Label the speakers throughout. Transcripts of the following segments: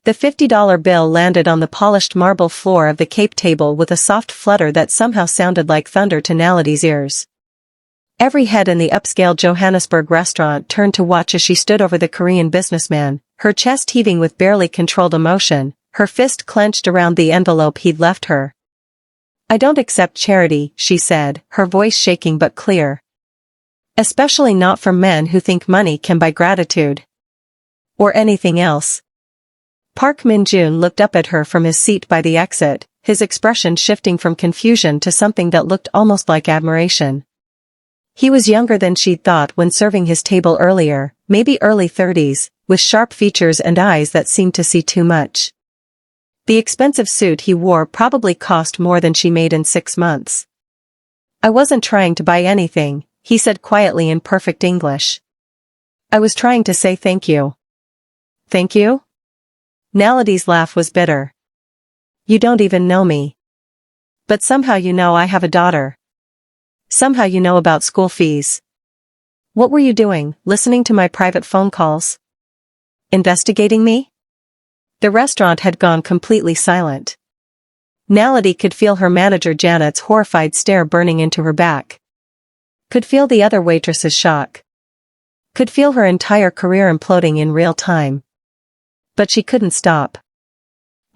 Speaker 1: The $50 bill landed on the polished marble floor of the cape table with a soft flutter that somehow sounded like thunder to Naledi's ears. Every head in the upscale Johannesburg restaurant turned to watch as she stood over the Korean businessman, her chest heaving with barely controlled emotion, her fist clenched around the envelope he'd left her. "I don't accept charity," she said, her voice shaking but clear. "Especially not from men who think money can buy gratitude. Or anything else." Park Min-jun looked up at her from his seat by the exit, his expression shifting from confusion to something that looked almost like admiration. He was younger than she'd thought when serving his table earlier, maybe early 30s, with sharp features and eyes that seemed to see too much. The expensive suit he wore probably cost more than she made in 6 months. "I wasn't trying to buy anything," he said quietly in perfect English. "I was trying to say thank you." "Thank you?" Naledi's laugh was bitter. "You don't even know me. But somehow you know I have a daughter. Somehow you know about school fees. What were you doing, listening to my private phone calls? Investigating me?" The restaurant had gone completely silent. Naledi could feel her manager Janet's horrified stare burning into her back. Could feel the other waitress's shock. Could feel her entire career imploding in real time. But she couldn't stop.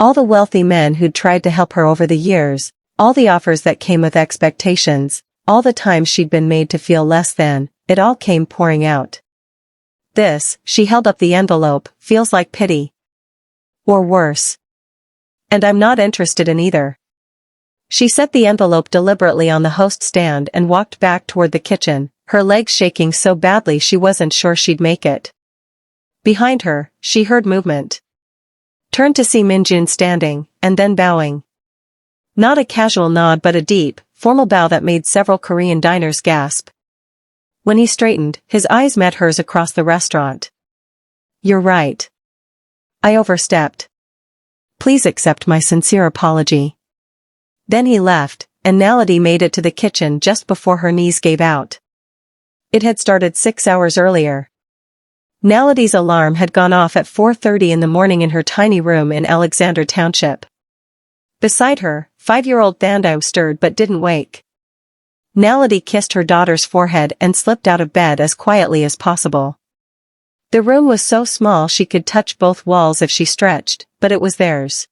Speaker 1: All the wealthy men who'd tried to help her over the years, all the offers that came with expectations, all the times she'd been made to feel less than, it all came pouring out. This, she held up the envelope, feels like pity. Or worse. And I'm not interested in either. She set the envelope deliberately on the host stand and walked back toward the kitchen, her legs shaking so badly she wasn't sure she'd make it. Behind her, she heard movement. Turned to see Min-jun standing, and then bowing. Not a casual nod but a deep, formal bow that made several Korean diners gasp. When he straightened, his eyes met hers across the restaurant. "You're right. I overstepped. Please accept my sincere apology." Then he left, and Naledi made it to the kitchen just before her knees gave out. It had started 6 hours earlier. Naledi's alarm had gone off at 4:30 in the morning in her tiny room in Alexander Township. Beside her, 5-year-old Thandao stirred but didn't wake. Naledi kissed her daughter's forehead and slipped out of bed as quietly as possible. The room was so small she could touch both walls if she stretched, but it was theirs.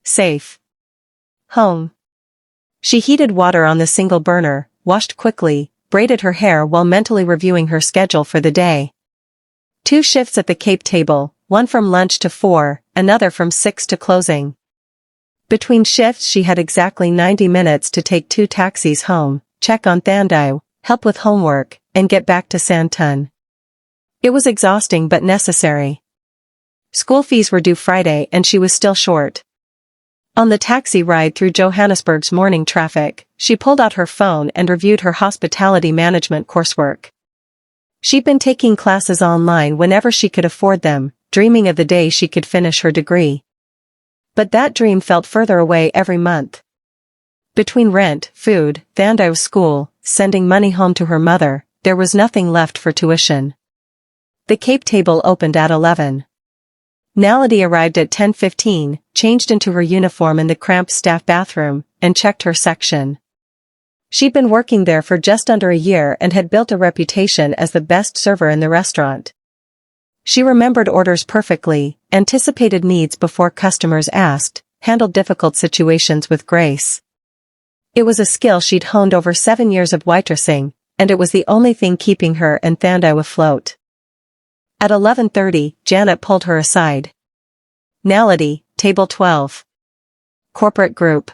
Speaker 1: Safe. Home. She heated water on the single burner, washed quickly, braided her hair while mentally reviewing her schedule for the day. 2 shifts at the cape table, one from lunch to 4, another from 6 to closing. Between shifts she had exactly 90 minutes to take 2 taxis home, check on Thandao, help with homework, and get back to Santun. It was exhausting but necessary. School fees were due Friday and she was still short. On the taxi ride through Johannesburg's morning traffic, she pulled out her phone and reviewed her hospitality management coursework. She'd been taking classes online whenever she could afford them, dreaming of the day she could finish her degree. But that dream felt further away every month. Between rent, food, Thandao's school, sending money home to her mother, there was nothing left for tuition. The cape table opened at 11. Naledi arrived at 10:15, changed into her uniform in the cramped staff bathroom, and checked her section. She'd been working there for just under a year and had built a reputation as the best server in the restaurant. She remembered orders perfectly, anticipated needs before customers asked, handled difficult situations with grace. It was a skill she'd honed over 7 years of waitressing, and it was the only thing keeping her and Thandao afloat. At 11:30, Janet pulled her aside. "Naledi, table 12. Corporate group.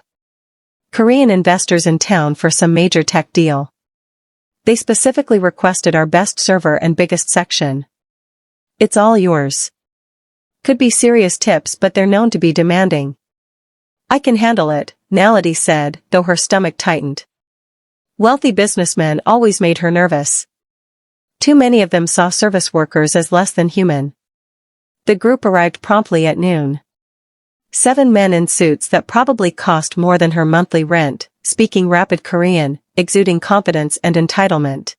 Speaker 1: Korean investors in town for some major tech deal. They specifically requested our best server and biggest section. It's all yours. Could be serious tips but they're known to be demanding." "I can handle it," Naledi said, though her stomach tightened. Wealthy businessmen always made her nervous. Too many of them saw service workers as less than human. The group arrived promptly at noon. 7 men in suits that probably cost more than her monthly rent, speaking rapid Korean, exuding confidence and entitlement.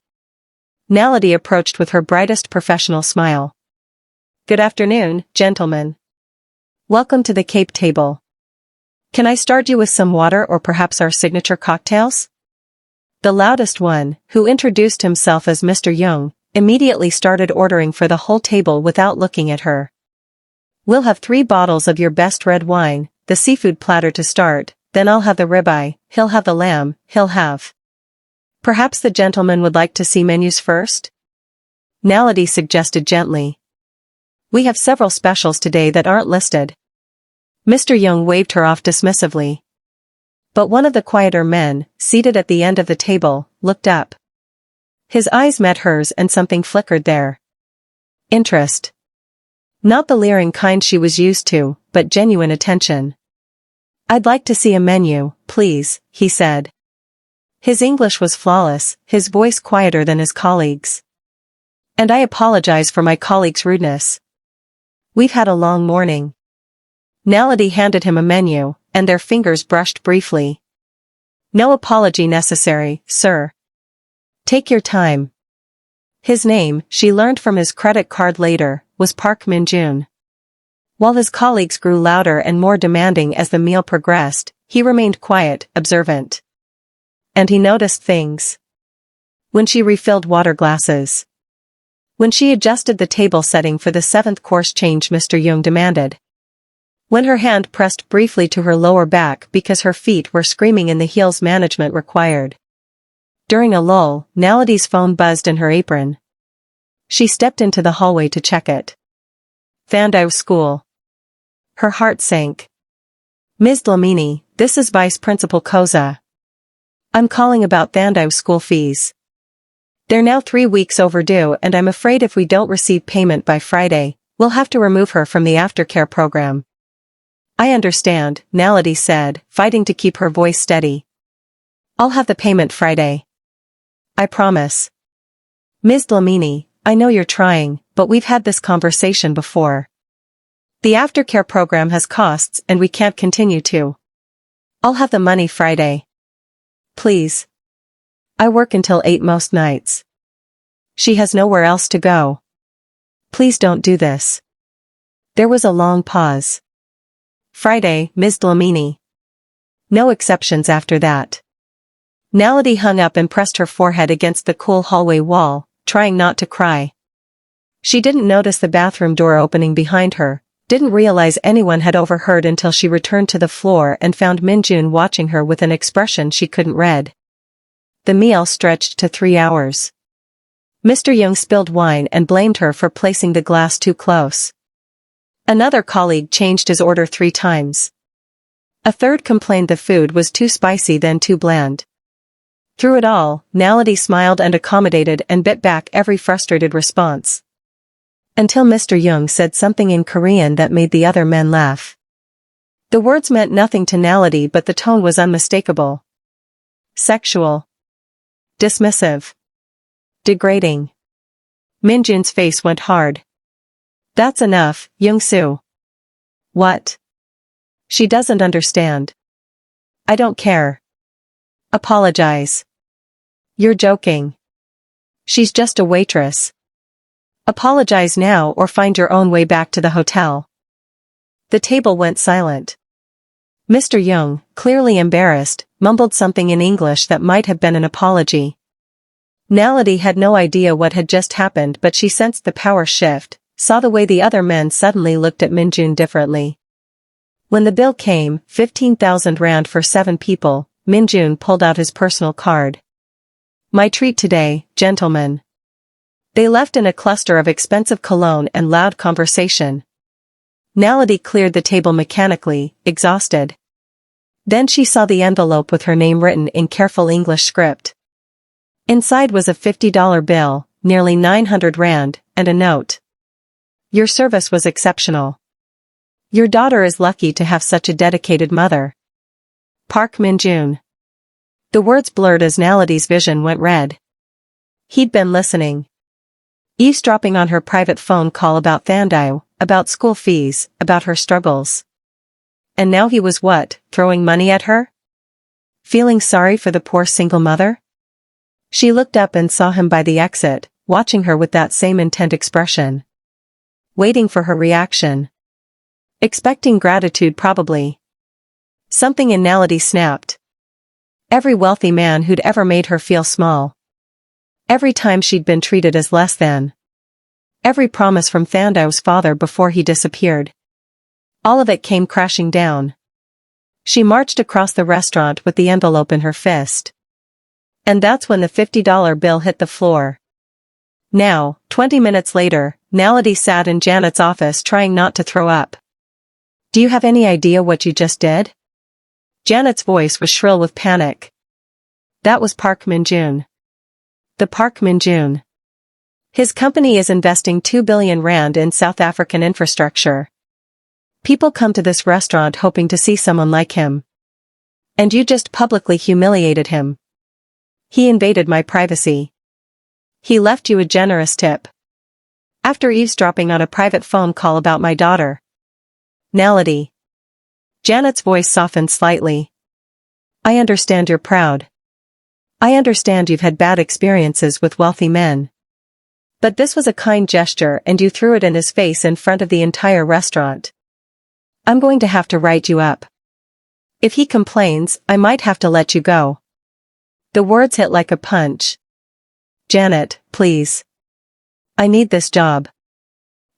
Speaker 1: Naledi approached with her brightest professional smile. "Good afternoon, gentlemen. Welcome to the Cape table. Can I start you with some water or perhaps our signature cocktails? The loudest one, who introduced himself as Mr. Young, immediately started ordering for the whole table without looking at her. We'll have 3 bottles of your best red wine, the seafood platter to start, then I'll have the ribeye, he'll have the lamb, he'll have. Perhaps the gentleman would like to see menus first? Naledi suggested gently. We have several specials today that aren't listed. Mr. Young waved her off dismissively. But one of the quieter men, seated at the end of the table, looked up. His eyes met hers and something flickered there. Interest. Not the leering kind she was used to, but genuine attention. I'd like to see a menu, please, he said. His English was flawless, his voice quieter than his colleagues'. And I apologize for my colleague's rudeness. We've had a long morning. Naledi handed him a menu, and their fingers brushed briefly. No apology necessary, sir. Take your time. His name, she learned from his credit card later, was Park Min-jun. While his colleagues grew louder and more demanding as the meal progressed, he remained quiet, observant. And he noticed things. When she refilled water glasses. When she adjusted the table setting for the 7th course change Mr. Young demanded. When her hand pressed briefly to her lower back because her feet were screaming in the heels management required. During a lull, Naledi's phone buzzed in her apron. She stepped into the hallway to check it. Thandai School. Her heart sank. Ms. Dlamini, this is Vice Principal Koza. I'm calling about Thandai School fees. They're now 3 weeks overdue and I'm afraid if we don't receive payment by Friday, we'll have to remove her from the aftercare program. I understand, Naledi said, fighting to keep her voice steady. I'll have the payment Friday. I promise. Ms. Dlamini, I know you're trying, but we've had this conversation before. The aftercare program has costs and we can't continue to. I'll have the money Friday. Please. I work until 8 most nights. She has nowhere else to go. Please don't do this. There was a long pause. Friday, Ms. Dlamini. No exceptions after that. Naledi hung up and pressed her forehead against the cool hallway wall, trying not to cry. She didn't notice the bathroom door opening behind her, didn't realize anyone had overheard until she returned to the floor and found Min-jun watching her with an expression she couldn't read. The meal stretched to 3 hours. Mr. Young spilled wine and blamed her for placing the glass too close. Another colleague changed his order 3 times. A third complained the food was too spicy then too bland. Through it all, Naledi smiled and accommodated and bit back every frustrated response. Until Mr. Young said something in Korean that made the other men laugh. The words meant nothing to Naledi but the tone was unmistakable. Sexual. Dismissive. Degrading. Min-jun's face went hard. That's enough, Young-soo. What? She doesn't understand. I don't care. Apologize. You're joking. She's just a waitress. Apologize now or find your own way back to the hotel. The table went silent. Mr. Young, clearly embarrassed, mumbled something in English that might have been an apology. Naledi had no idea what had just happened but she sensed the power shift, saw the way the other men suddenly looked at Min-jun differently. When the bill came, 15,000 rand for 7 people, Min-jun pulled out his personal card. My treat today, gentlemen. They left in a cluster of expensive cologne and loud conversation. Naledi cleared the table mechanically, exhausted. Then she saw the envelope with her name written in careful English script. Inside was a $50 bill, nearly 900 rand, and a note. Your service was exceptional. Your daughter is lucky to have such a dedicated mother. Park Min-jun. The words blurred as Naledi's vision went red. He'd been listening. Eavesdropping on her private phone call about Thandai, about school fees, about her struggles. And now he was what, throwing money at her? Feeling sorry for the poor single mother? She looked up and saw him by the exit, watching her with that same intent expression. Waiting for her reaction. Expecting gratitude probably. Something in Naledi snapped. Every wealthy man who'd ever made her feel small. Every time she'd been treated as less than. Every promise from Thandai's father before he disappeared. All of it came crashing down. She marched across the restaurant with the envelope in her fist. And that's when the $50 bill hit the floor. Now, 20 minutes later, Naledi sat in Janet's office trying not to throw up. Do you have any idea what you just did? Janet's voice was shrill with panic. That was Park Min-jun. The Park Min-jun. His company is investing 2 billion rand in South African infrastructure. People come to this restaurant hoping to see someone like him. And you just publicly humiliated him. He invaded my privacy. He left you a generous tip. After eavesdropping on a private phone call about my daughter. Naledi. Janet's voice softened slightly. I understand you're proud. I understand you've had bad experiences with wealthy men. But this was a kind gesture and you threw it in his face in front of the entire restaurant. I'm going to have to write you up. If he complains, I might have to let you go. The words hit like a punch. Janet, please. I need this job.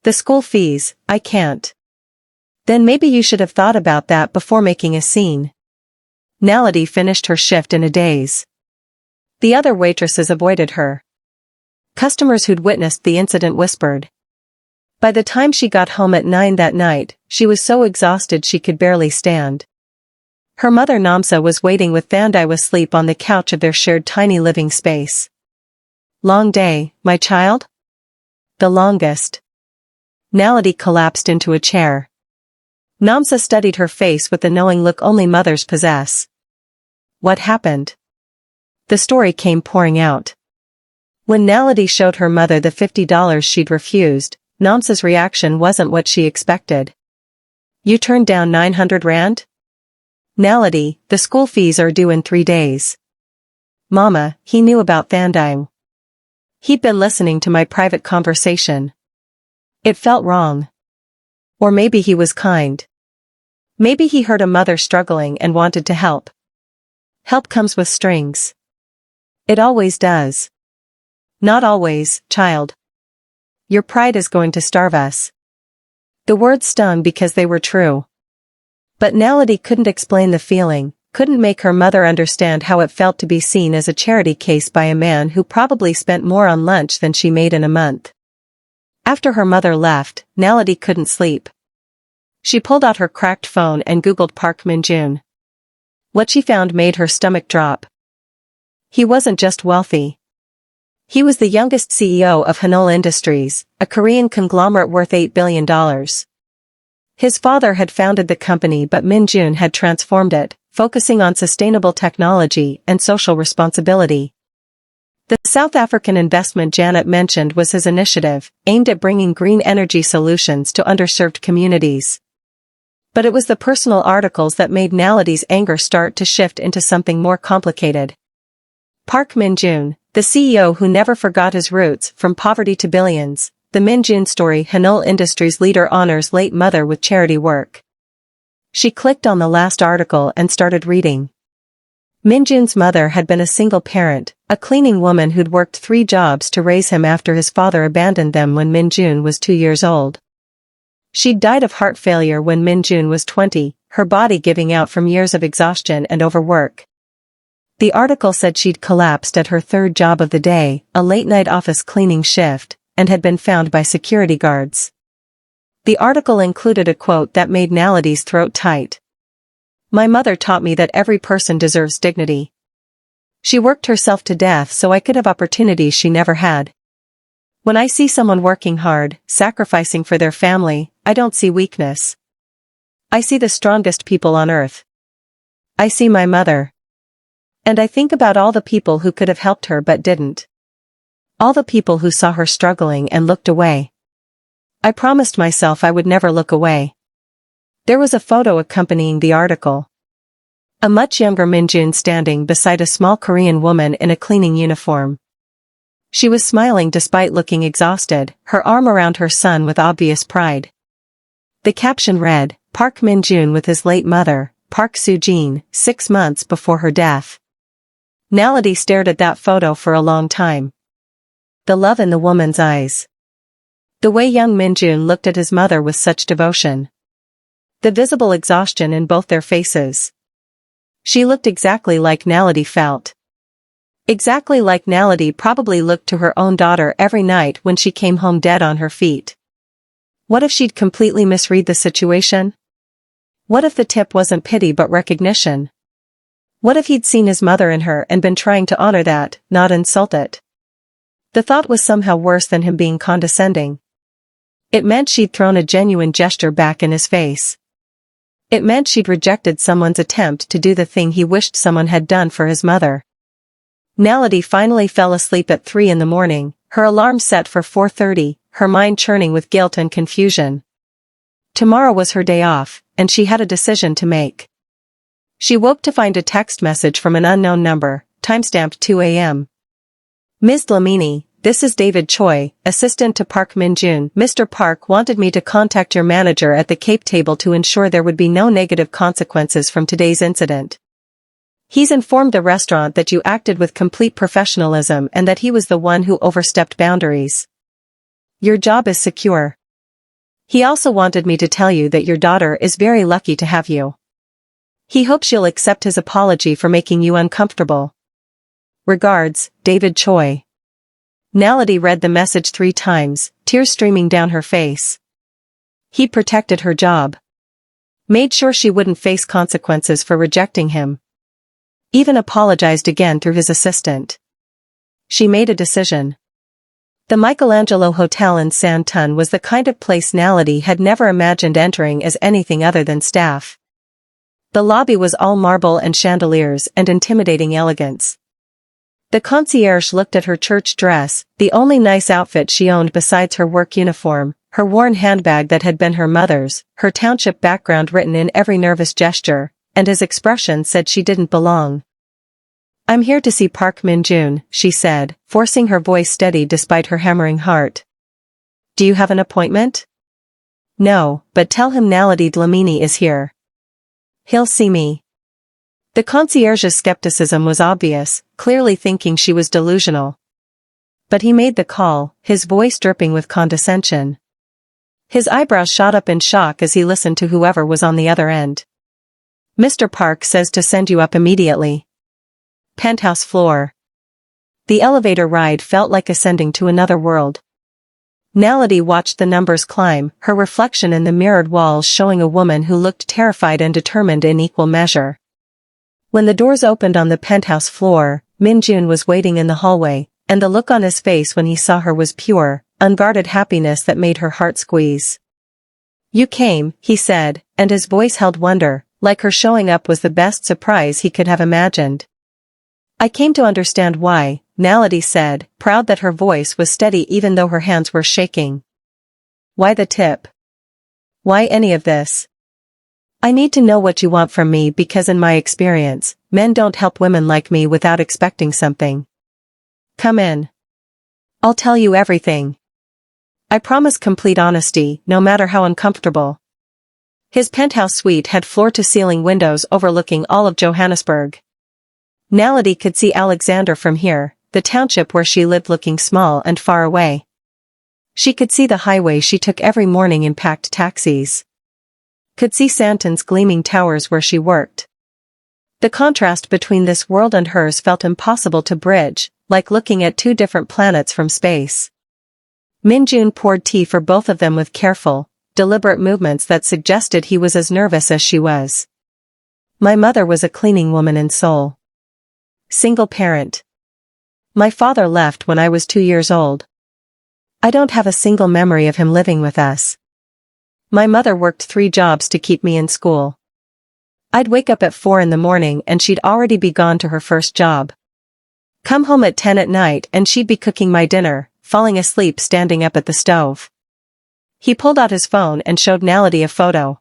Speaker 1: The school fees, I can't. Then maybe you should have thought about that before making a scene. Naledi finished her shift in a daze. The other waitresses avoided her. Customers who'd witnessed the incident whispered. By the time she got home at 9 that night, she was so exhausted she could barely stand. Her mother Namsa was waiting with Thandai asleep on the couch of their shared tiny living space. Long day, my child? The longest. Naledi collapsed into a chair. Namsa studied her face with the knowing look only mothers possess. What happened? The story came pouring out. When Naledi showed her mother the $50 she'd refused, Namsa's reaction wasn't what she expected. You turned down 900 rand? Naledi, the school fees are due in 3 days. Mama, he knew about Thandai. He'd been listening to my private conversation. It felt wrong. Or maybe he was kind. Maybe he heard a mother struggling and wanted to help. Help comes with strings. It always does. Not always, child. Your pride is going to starve us. The words stung because they were true. But Naledi couldn't explain the feeling, couldn't make her mother understand how it felt to be seen as a charity case by a man who probably spent more on lunch than she made in a month. After her mother left, Naledi couldn't sleep. She pulled out her cracked phone and Googled Park Min-jun. What she found made her stomach drop. He wasn't just wealthy. He was the youngest CEO of Hanol Industries, a Korean conglomerate worth $8 billion. His father had founded the company but Min-jun had transformed it, focusing on sustainable technology and social responsibility. The South African investment Janet mentioned was his initiative, aimed at bringing green energy solutions to underserved communities. But it was the personal articles that made Naledi's anger start to shift into something more complicated. Park Min-jun, the CEO who never forgot his roots from poverty to billions, the Min-jun story. Hanol Industries leader honors late mother with charity work. She clicked on the last article and started reading. Min-jun's mother had been a single parent, a cleaning woman who'd worked 3 jobs to raise him after his father abandoned them when Min-jun was 2 years old. She'd died of heart failure when Min-jun was 20, her body giving out from years of exhaustion and overwork. The article said she'd collapsed at her 3rd job of the day, a late-night office cleaning shift, and had been found by security guards. The article included a quote that made Naledi's throat tight. My mother taught me that every person deserves dignity. She worked herself to death so I could have opportunities she never had. When I see someone working hard, sacrificing for their family, I don't see weakness. I see the strongest people on earth. I see my mother. And I think about all the people who could have helped her but didn't. All the people who saw her struggling and looked away. I promised myself I would never look away. There was a photo accompanying the article. A much younger Min-jun standing beside a small Korean woman in a cleaning uniform. She was smiling despite looking exhausted, her arm around her son with obvious pride. The caption read, Park Min-jun with his late mother, Park Soo-jin, 6 months before her death. Naledi stared at that photo for a long time. The love in the woman's eyes. The way young Min-jun looked at his mother with such devotion. The visible exhaustion in both their faces. She looked exactly like Naledi felt. Exactly like Naledi probably looked to her own daughter every night when she came home dead on her feet. What if she'd completely misread the situation? What if the tip wasn't pity but recognition? What if he'd seen his mother in her and been trying to honor that, not insult it? The thought was somehow worse than him being condescending. It meant she'd thrown a genuine gesture back in his face. It meant she'd rejected someone's attempt to do the thing he wished someone had done for his mother. Naledi finally fell asleep at 3 in the morning, her alarm set for 4:30, her mind churning with guilt and confusion. Tomorrow was her day off, and she had a decision to make. She woke to find a text message from an unknown number, timestamped 2 a.m. Ms. Dlamini, this is David Choi, assistant to Park Min-jun. Mr. Park wanted me to contact your manager at the Cape table to ensure there would be no negative consequences from today's incident. He's informed the restaurant that you acted with complete professionalism and that he was the one who overstepped boundaries. Your job is secure. He also wanted me to tell you that your daughter is very lucky to have you. He hopes you'll accept his apology for making you uncomfortable. Regards, David Choi. Naledi read the message 3 times, tears streaming down her face. He protected her job. Made sure she wouldn't face consequences for rejecting him. Even apologized again through his assistant. She made a decision. The Michelangelo Hotel in Santon was the kind of place Naledi had never imagined entering as anything other than staff. The lobby was all marble and chandeliers and intimidating elegance. The concierge looked at her church dress, the only nice outfit she owned besides her work uniform, her worn handbag that had been her mother's, her township background written in every nervous gesture, and his expression said she didn't belong. I'm here to see Park Min-jun, she said, forcing her voice steady despite her hammering heart. Do you have an appointment? No, but tell him Naledi Dlamini is here. He'll see me. The concierge's skepticism was obvious, clearly thinking she was delusional. But he made the call, his voice dripping with condescension. His eyebrows shot up in shock as he listened to whoever was on the other end. Mr. Park says to send you up immediately. Penthouse floor. The elevator ride felt like ascending to another world. Naledi watched the numbers climb, her reflection in the mirrored walls showing a woman who looked terrified and determined in equal measure. When the doors opened on the penthouse floor, Min-jun was waiting in the hallway, and the look on his face when he saw her was pure, unguarded happiness that made her heart squeeze. You came, he said, and his voice held wonder, like her showing up was the best surprise he could have imagined. I came to understand why, Naledi said, proud that her voice was steady even though her hands were shaking. Why the tip? Why any of this? I need to know what you want from me because in my experience, men don't help women like me without expecting something. Come in. I'll tell you everything. I promise complete honesty, no matter how uncomfortable. His penthouse suite had floor-to-ceiling windows overlooking all of Johannesburg. Naledi could see Alexander from here, the township where she lived looking small and far away. She could see the highway she took every morning in packed taxis. Could see Santon's gleaming towers where she worked. The contrast between this world and hers felt impossible to bridge, like looking at 2 different planets from space. Min-jun poured tea for both of them with careful, deliberate movements that suggested he was as nervous as she was. My mother was a cleaning woman in Seoul. Single parent. My father left when I was 2 years old. I don't have a single memory of him living with us. My mother worked 3 jobs to keep me in school. I'd wake up at 4 in the morning and she'd already be gone to her first job. Come home at 10 at night and she'd be cooking my dinner, falling asleep standing up at the stove. He pulled out his phone and showed Naledi a photo.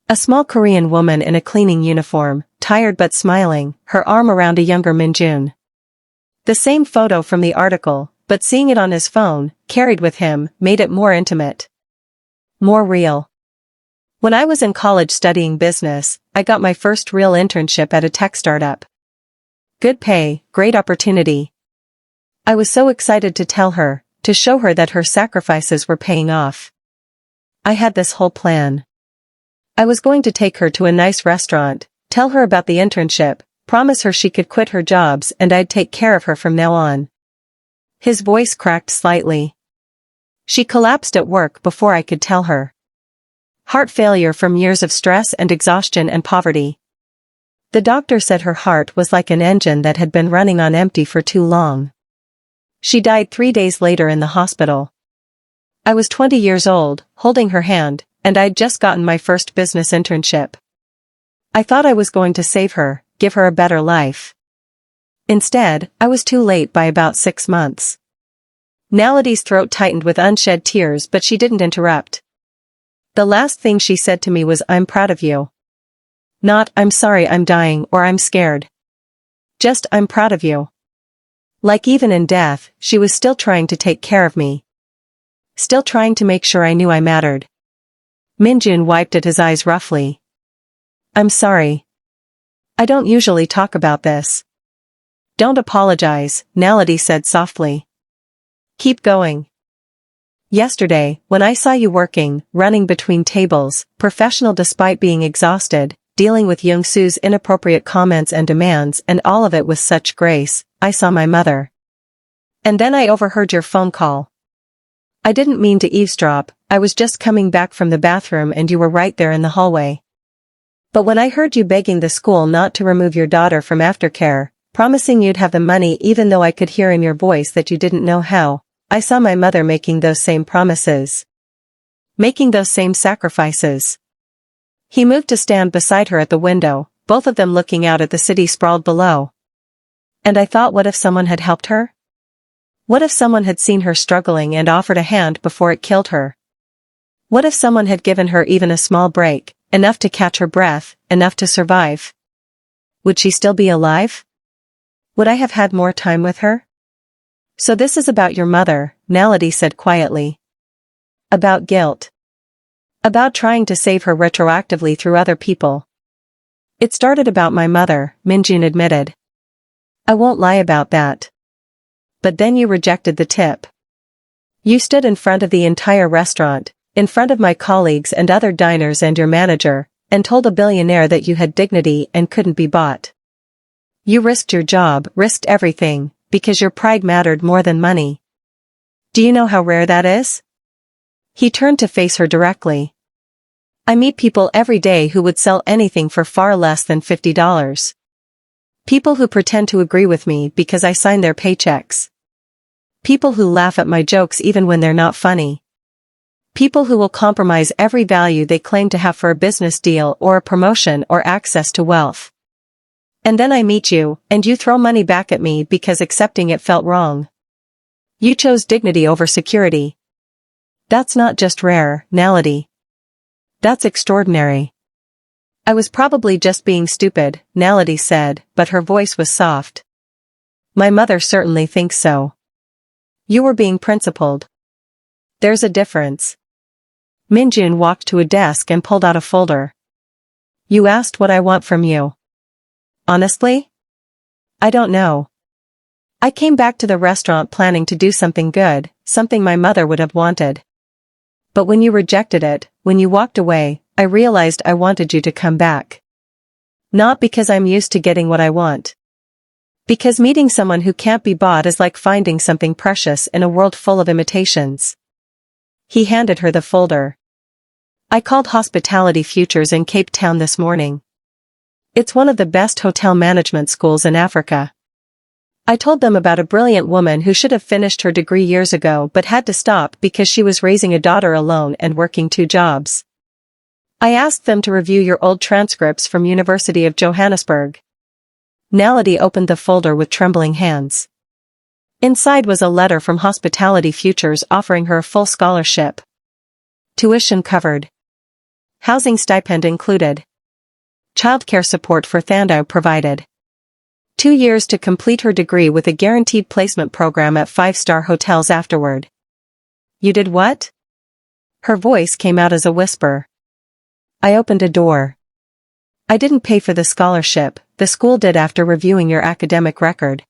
Speaker 1: A small Korean woman in a cleaning uniform, tired but smiling, her arm around a younger Min-jun. The same photo from the article, but seeing it on his phone, carried with him, made it more intimate. More real. When I was in college studying business, I got my first real internship at a tech startup. Good pay, great opportunity. I was so excited to tell her, to show her that her sacrifices were paying off. I had this whole plan. I was going to take her to a nice restaurant, tell her about the internship, promise her she could quit her jobs and I'd take care of her from now on. His voice cracked slightly. She collapsed at work before I could tell her. Heart failure from years of stress and exhaustion and poverty. The doctor said her heart was like an engine that had been running on empty for too long. She died 3 days later in the hospital. I was 20 years old, holding her hand, and I'd just gotten my first business internship. I thought I was going to save her, give her a better life. Instead, I was too late by about 6 months. Naledi's throat tightened with unshed tears, but she didn't interrupt. The last thing she said to me was, "I'm proud of you." Not, "I'm sorry I'm dying" or "I'm scared." Just, "I'm proud of you." Like even in death, she was still trying to take care of me. Still trying to make sure I knew I mattered. Min-jun wiped at his eyes roughly. "I'm sorry. I don't usually talk about this." "Don't apologize," Naledi said softly. "Keep going. Yesterday, when I saw you working, running between tables, professional despite being exhausted, dealing with Young-soo's inappropriate comments and demands and all of it with such grace, I saw my mother. And then I overheard your phone call. I didn't mean to eavesdrop, I was just coming back from the bathroom and you were right there in the hallway. But when I heard you begging the school not to remove your daughter from aftercare, promising you'd have the money even though I could hear in your voice that you didn't know how, I saw my mother making those same promises. Making those same sacrifices." He moved to stand beside her at the window, both of them looking out at the city sprawled below. "And I thought, what if someone had helped her? What if someone had seen her struggling and offered a hand before it killed her? What if someone had given her even a small break, enough to catch her breath, enough to survive? Would she still be alive? Would I have had more time with her?" "So this is about your mother," Naledi said quietly. "About guilt. About trying to save her retroactively through other people." "It started about my mother," Min-jun admitted. "I won't lie about that. But then you rejected the tip. You stood in front of the entire restaurant, in front of my colleagues and other diners and your manager, and told a billionaire that you had dignity and couldn't be bought. You risked your job, risked everything, because your pride mattered more than money. Do you know how rare that is?" He turned to face her directly. "I meet people every day who would sell anything for far less than $50. People who pretend to agree with me because I sign their paychecks. People who laugh at my jokes even when they're not funny. People who will compromise every value they claim to have for a business deal or a promotion or access to wealth. And then I meet you, and you throw money back at me because accepting it felt wrong. You chose dignity over security. That's not just rare, Naledi. That's extraordinary." "I was probably just being stupid," Naledi said, but her voice was soft. "My mother certainly thinks so. You were being principled. There's a difference." Min-jun walked to a desk and pulled out a folder. "You asked what I want from you. Honestly? I don't know. I came back to the restaurant planning to do something good, something my mother would have wanted. But when you rejected it, when you walked away, I realized I wanted you to come back. Not because I'm used to getting what I want. Because meeting someone who can't be bought is like finding something precious in a world full of imitations." He handed her the folder. "I called Hospitality Futures in Cape Town this morning. It's one of the best hotel management schools in Africa. I told them about a brilliant woman who should have finished her degree years ago but had to stop because she was raising a daughter alone and working 2 jobs. I asked them to review your old transcripts from University of Johannesburg." Naledi opened the folder with trembling hands. Inside was a letter from Hospitality Futures offering her a full scholarship. Tuition covered. Housing stipend included. Childcare support for Thandau provided. 2 years to complete her degree with a guaranteed placement program at 5-star hotels afterward. "You did what?" Her voice came out as a whisper. I opened a door. I didn't pay for the scholarship, the school did after reviewing your academic record.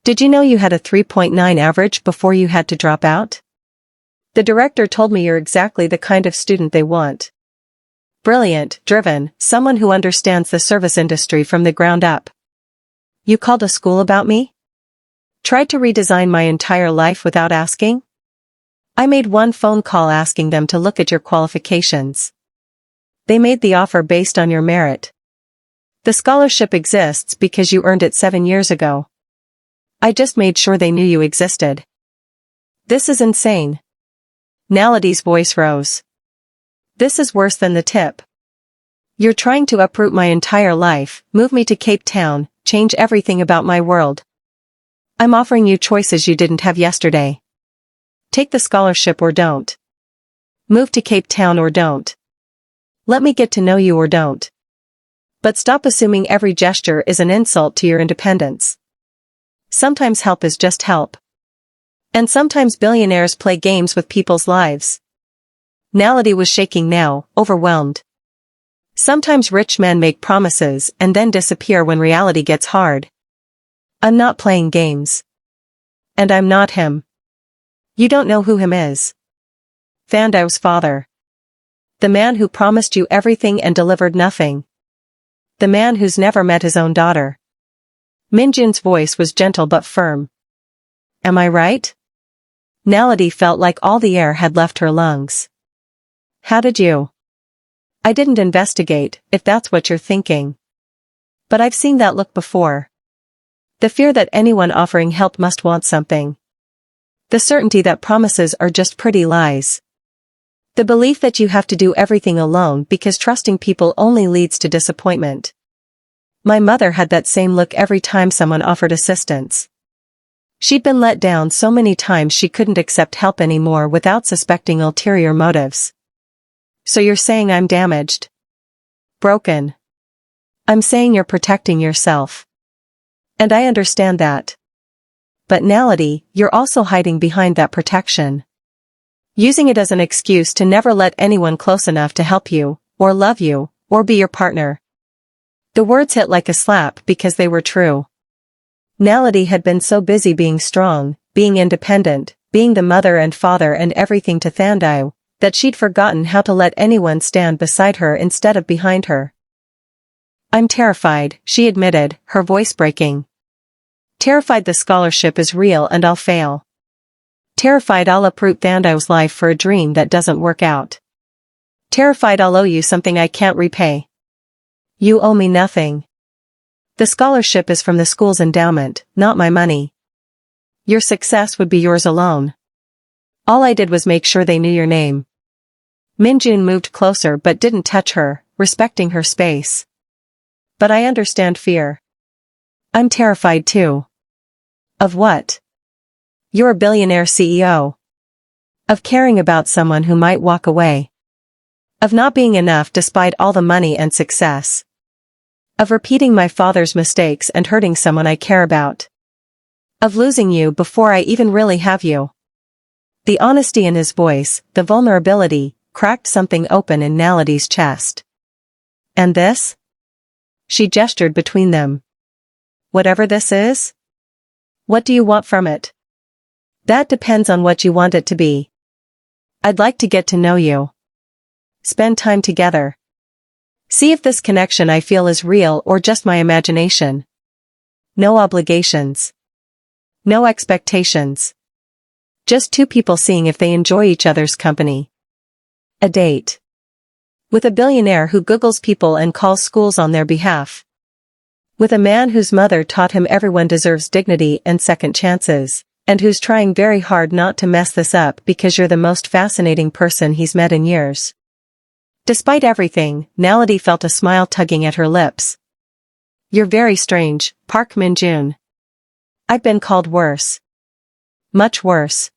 Speaker 1: Did you know you had a 3.9 average before you had to drop out? The director told me you're exactly the kind of student they want. Brilliant, driven, someone who understands the service industry from the ground up. You called a school about me? Tried to redesign my entire life without asking? I made one phone call asking them to look at your qualifications. They made the offer based on your merit. The scholarship exists because you earned it 7 years ago. I just made sure they knew you existed. This is insane. Naledi's voice rose. This is worse than the tip. You're trying to uproot my entire life, move me to Cape Town, change everything about my world. I'm offering you choices you didn't have yesterday. Take the scholarship or don't. Move to Cape Town or don't. Let me get to know you or don't. But stop assuming every gesture is an insult to your independence. Sometimes help is just help. And sometimes billionaires play games with people's lives. Naledi was shaking now, overwhelmed. Sometimes rich men make promises and then disappear when reality gets hard. I'm not playing games. And I'm not him. You don't know who him is. Thandau's father. The man who promised you everything and delivered nothing. The man who's never met his own daughter. Min-jun's voice was gentle but firm. Am I right? Naledi felt like all the air had left her lungs. How did you? I didn't investigate, if that's what you're thinking. But I've seen that look before. The fear that anyone offering help must want something. The certainty that promises are just pretty lies. The belief that you have to do everything alone because trusting people only leads to disappointment. My mother had that same look every time someone offered assistance. She'd been let down so many times she couldn't accept help anymore without suspecting ulterior motives. So you're saying I'm damaged? Broken? I'm saying you're protecting yourself. And I understand that. But Naledi, you're also hiding behind that protection. Using it as an excuse to never let anyone close enough to help you, or love you, or be your partner. The words hit like a slap because they were true. Naledi had been so busy being strong, being independent, being the mother and father and everything to Thandau, that she'd forgotten how to let anyone stand beside her instead of behind her. I'm terrified, she admitted, her voice breaking. Terrified the scholarship is real and I'll fail. Terrified I'll uproot Thandau's life for a dream that doesn't work out. Terrified I'll owe you something I can't repay. You owe me nothing. The scholarship is from the school's endowment, not my money. Your success would be yours alone. All I did was make sure they knew your name. Min-jun moved closer but didn't touch her, respecting her space. But I understand fear. I'm terrified too. Of what? You're a billionaire CEO. Of caring about someone who might walk away. Of not being enough despite all the money and success. Of repeating my father's mistakes and hurting someone I care about. Of losing you before I even really have you. The honesty in his voice, the vulnerability, cracked something open in Naledi's chest. And this? She gestured between them. Whatever this is? What do you want from it? That depends on what you want it to be. I'd like to get to know you. Spend time together. See if this connection I feel is real or just my imagination. No obligations. No expectations. Just two people seeing if they enjoy each other's company. A date. With a billionaire who Googles people and calls schools on their behalf. With a man whose mother taught him everyone deserves dignity and second chances, and who's trying very hard not to mess this up because you're the most fascinating person he's met in years. Despite everything, Naledi felt a smile tugging at her lips. You're very strange, Park Min-jun. I've been called worse. Much worse.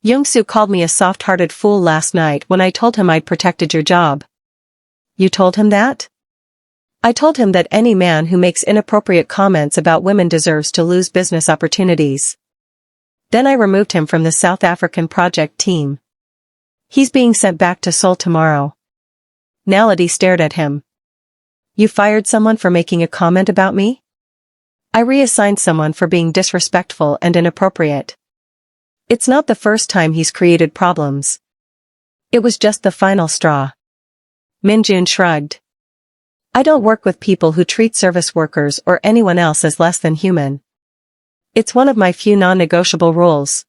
Speaker 1: Young-soo called me a soft-hearted fool last night when I told him I'd protected your job. You told him that? I told him that any man who makes inappropriate comments about women deserves to lose business opportunities. Then I removed him from the South African project team. He's being sent back to Seoul tomorrow. Naledi stared at him. You fired someone for making a comment about me? I reassigned someone for being disrespectful and inappropriate. It's not the first time he's created problems. It was just the final straw. Min-jun shrugged. I don't work with people who treat service workers or anyone else as less than human. It's one of my few non-negotiable rules.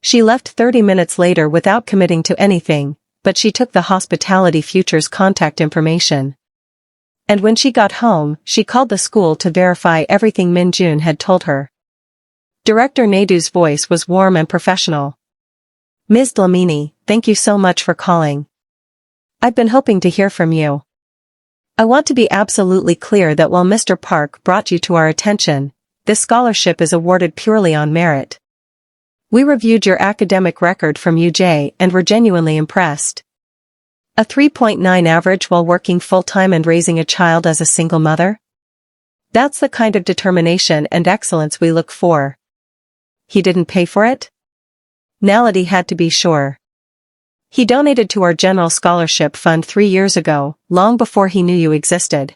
Speaker 1: She left 30 minutes later without committing to anything, but she took the Hospitality Future's contact information. And when she got home, she called the school to verify everything Min-jun had told her. Director Nadu's voice was warm and professional. Ms. Dlamini, thank you so much for calling. I've been hoping to hear from you. I want to be absolutely clear that while Mr. Park brought you to our attention, this scholarship is awarded purely on merit. We reviewed your academic record from UJ and were genuinely impressed. A 3.9 average while working full-time and raising a child as a single mother? That's the kind of determination and excellence we look for. He didn't pay for it? Naledi had to be sure. He donated to our general scholarship fund 3 years ago, long before he knew you existed.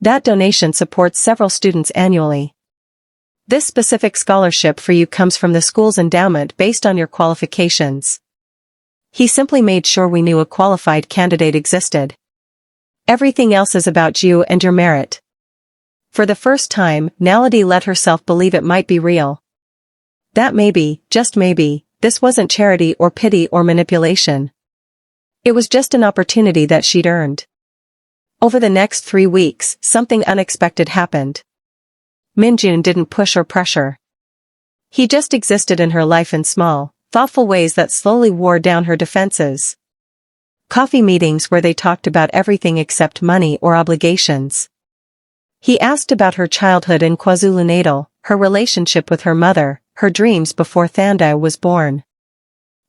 Speaker 1: That donation supports several students annually. This specific scholarship for you comes from the school's endowment based on your qualifications. He simply made sure we knew a qualified candidate existed. Everything else is about you and your merit. For the first time, Naledi let herself believe it might be real. That maybe, just maybe, this wasn't charity or pity or manipulation. It was just an opportunity that she'd earned. Over the next 3 weeks, something unexpected happened. Min-jun didn't push or pressure. He just existed in her life in small, thoughtful ways that slowly wore down her defenses. Coffee meetings where they talked about everything except money or obligations. He asked about her childhood in KwaZulu-Natal, her relationship with her mother, her dreams before Thandai was born.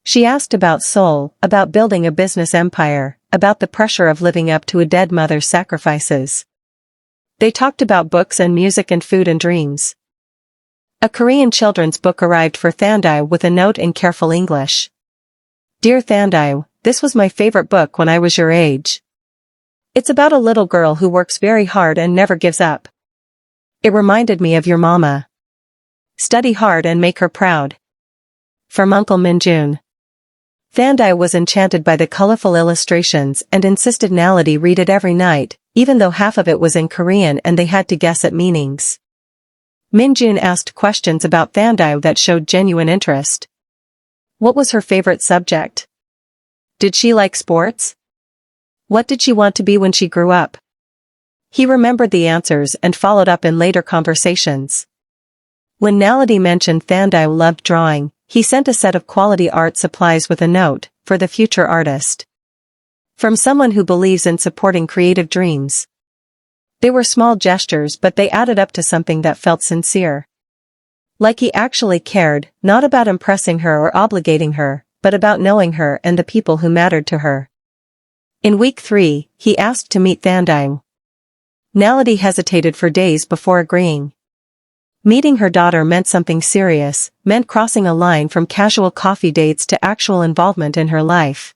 Speaker 1: She asked about Seoul, about building a business empire, about the pressure of living up to a dead mother's sacrifices. They talked about books and music and food and dreams. A Korean children's book arrived for Thandai with a note in careful English. Dear Thandai, this was my favorite book when I was your age. It's about a little girl who works very hard and never gives up. It reminded me of your mama. Study hard and make her proud. From Uncle Min-jun. Thandai was enchanted by the colorful illustrations and insisted Naledi read it every night, even though half of it was in Korean and they had to guess at meanings. Min-jun asked questions about Thandai that showed genuine interest. What was her favorite subject? Did she like sports? What did she want to be when she grew up? He remembered the answers and followed up in later conversations. When Naledi mentioned Thandai loved drawing, he sent a set of quality art supplies with a note, for the future artist. From someone who believes in supporting creative dreams. They were small gestures but they added up to something that felt sincere. Like he actually cared, not about impressing her or obligating her, but about knowing her and the people who mattered to her. In week 3, he asked to meet Thandai. Naledi hesitated for days before agreeing. Meeting her daughter meant something serious, meant crossing a line from casual coffee dates to actual involvement in her life.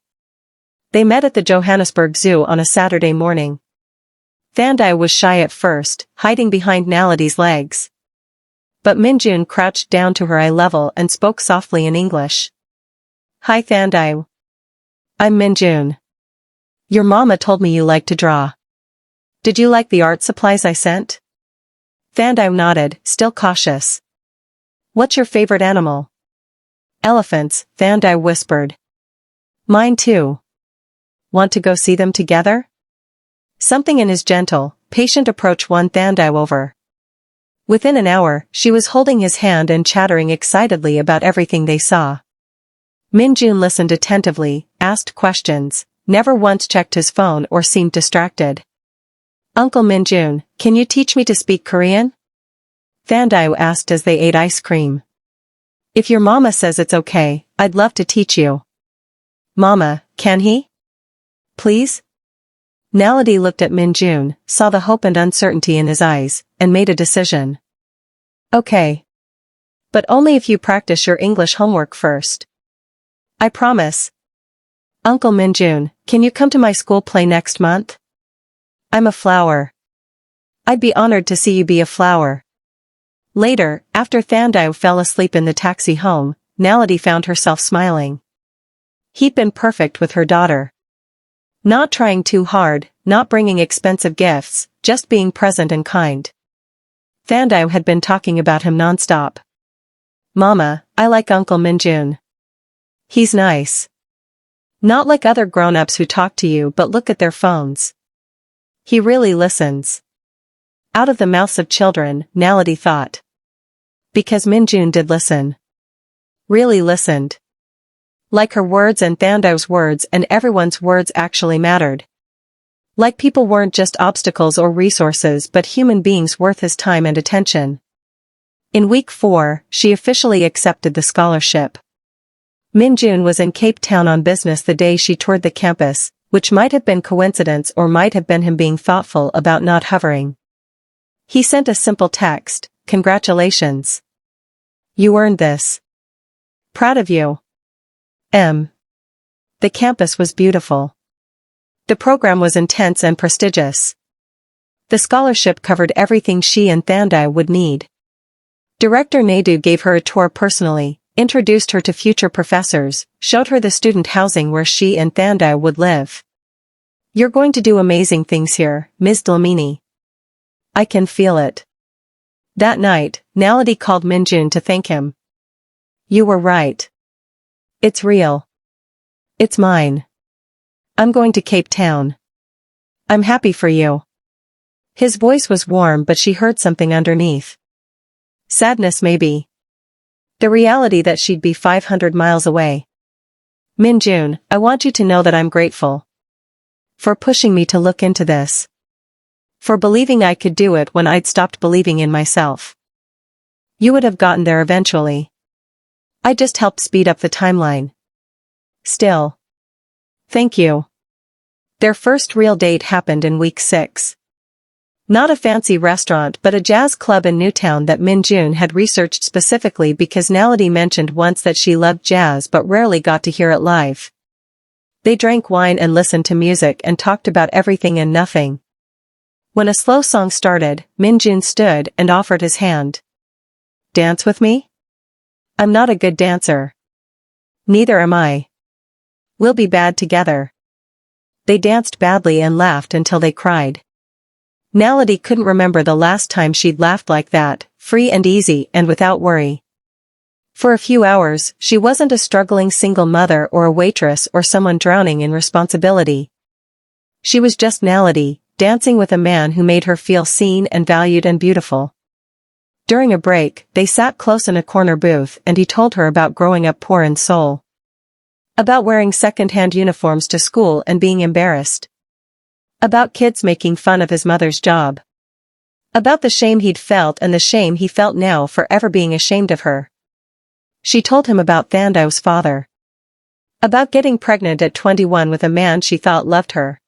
Speaker 1: They met at the Johannesburg Zoo on a Saturday morning. Thandai was shy at first, hiding behind Naledi's legs. But Min-jun crouched down to her eye level and spoke softly in English. Hi Thandai. I'm Min-jun. Your mama told me you like to draw. Did you like the art supplies I sent? Thandai nodded, still cautious. What's your favorite animal? Elephants, Thandai whispered. Mine too. Want to go see them together? Something in his gentle, patient approach won Thandai over. Within an hour, she was holding his hand and chattering excitedly about everything they saw. Min-jun listened attentively, asked questions, never once checked his phone or seemed distracted. Uncle Min-jun, can you teach me to speak Korean? Thandai asked as they ate ice cream. If your mama says it's okay, I'd love to teach you. Mama, can he? Please? Naledi looked at Min-jun, saw the hope and uncertainty in his eyes, and made a decision. Okay. But only if you practice your English homework first. I promise. Uncle Min-jun, can you come to my school play next month? I'm a flower. I'd be honored to see you be a flower. Later, after Thandai fell asleep in the taxi home, Naledi found herself smiling. He'd been perfect with her daughter. Not trying too hard, not bringing expensive gifts, just being present and kind. Thandai had been talking about him nonstop. Mama, I like Uncle Min-jun. He's nice. Not like other grown-ups who talk to you but look at their phones. He really listens. Out of the mouths of children, Naledi thought. Because Min-jun did listen. Really listened. Like her words and Thandai's words and everyone's words actually mattered. Like people weren't just obstacles or resources but human beings worth his time and attention. In week 4, she officially accepted the scholarship. Min-jun was in Cape Town on business the day she toured the campus, which might have been coincidence or might have been him being thoughtful about not hovering. He sent a simple text, "Congratulations. You earned this. Proud of you. M." The campus was beautiful. The program was intense and prestigious. The scholarship covered everything she and Thandai would need. Director Nadu gave her a tour personally, introduced her to future professors, showed her the student housing where she and Thandai would live. "You're going to do amazing things here, Ms. Dlamini. I can feel it." That night, Naledi called Min-jun to thank him. "You were right. It's real. It's mine. I'm going to Cape Town. I'm happy for you." His voice was warm but she heard something underneath. Sadness maybe. The reality that she'd be 500 miles away. "Min-jun, I want you to know that I'm grateful. For pushing me to look into this. For believing I could do it when I'd stopped believing in myself. You would have gotten there eventually. I just helped speed up the timeline. Still. Thank you." Their first real date happened in week 6. Not a fancy restaurant but a jazz club in Newtown that Min-jun had researched specifically because Naledi mentioned once that she loved jazz but rarely got to hear it live. They drank wine and listened to music and talked about everything and nothing. When a slow song started, Min-jun stood and offered his hand. "Dance with me? I'm not a good dancer. Neither am I. We'll be bad together." They danced badly and laughed until they cried. Naledi couldn't remember the last time she'd laughed like that, free and easy and without worry. For a few hours, she wasn't a struggling single mother or a waitress or someone drowning in responsibility. She was just Naledi, dancing with a man who made her feel seen and valued and beautiful. During a break, they sat close in a corner booth and he told her about growing up poor in Seoul. About wearing second-hand uniforms to school and being embarrassed. About kids making fun of his mother's job. About the shame he'd felt and the shame he felt now for ever being ashamed of her. She told him about Thandai's father. About getting pregnant at 21 with a man she thought loved her.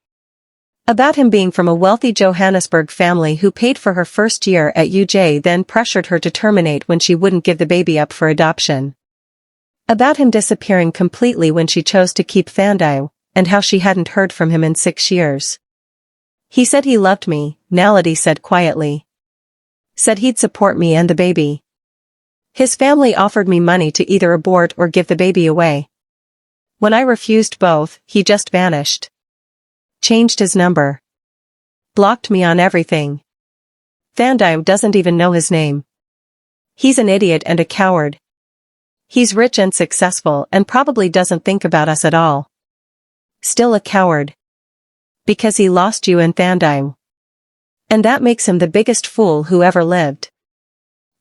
Speaker 1: About him being from a wealthy Johannesburg family who paid for her first year at UJ then pressured her to terminate when she wouldn't give the baby up for adoption. About him disappearing completely when she chose to keep Thandai, and how she hadn't heard from him in 6 years. "He said he loved me," Naledi said quietly. "Said he'd support me and the baby. His family offered me money to either abort or give the baby away. When I refused both, he just vanished. Changed his number. Blocked me on everything. Thandai doesn't even know his name. He's an idiot and a coward. He's rich and successful and probably doesn't think about us at all. Still a coward. Because he lost you and Thandai. And that makes him the biggest fool who ever lived."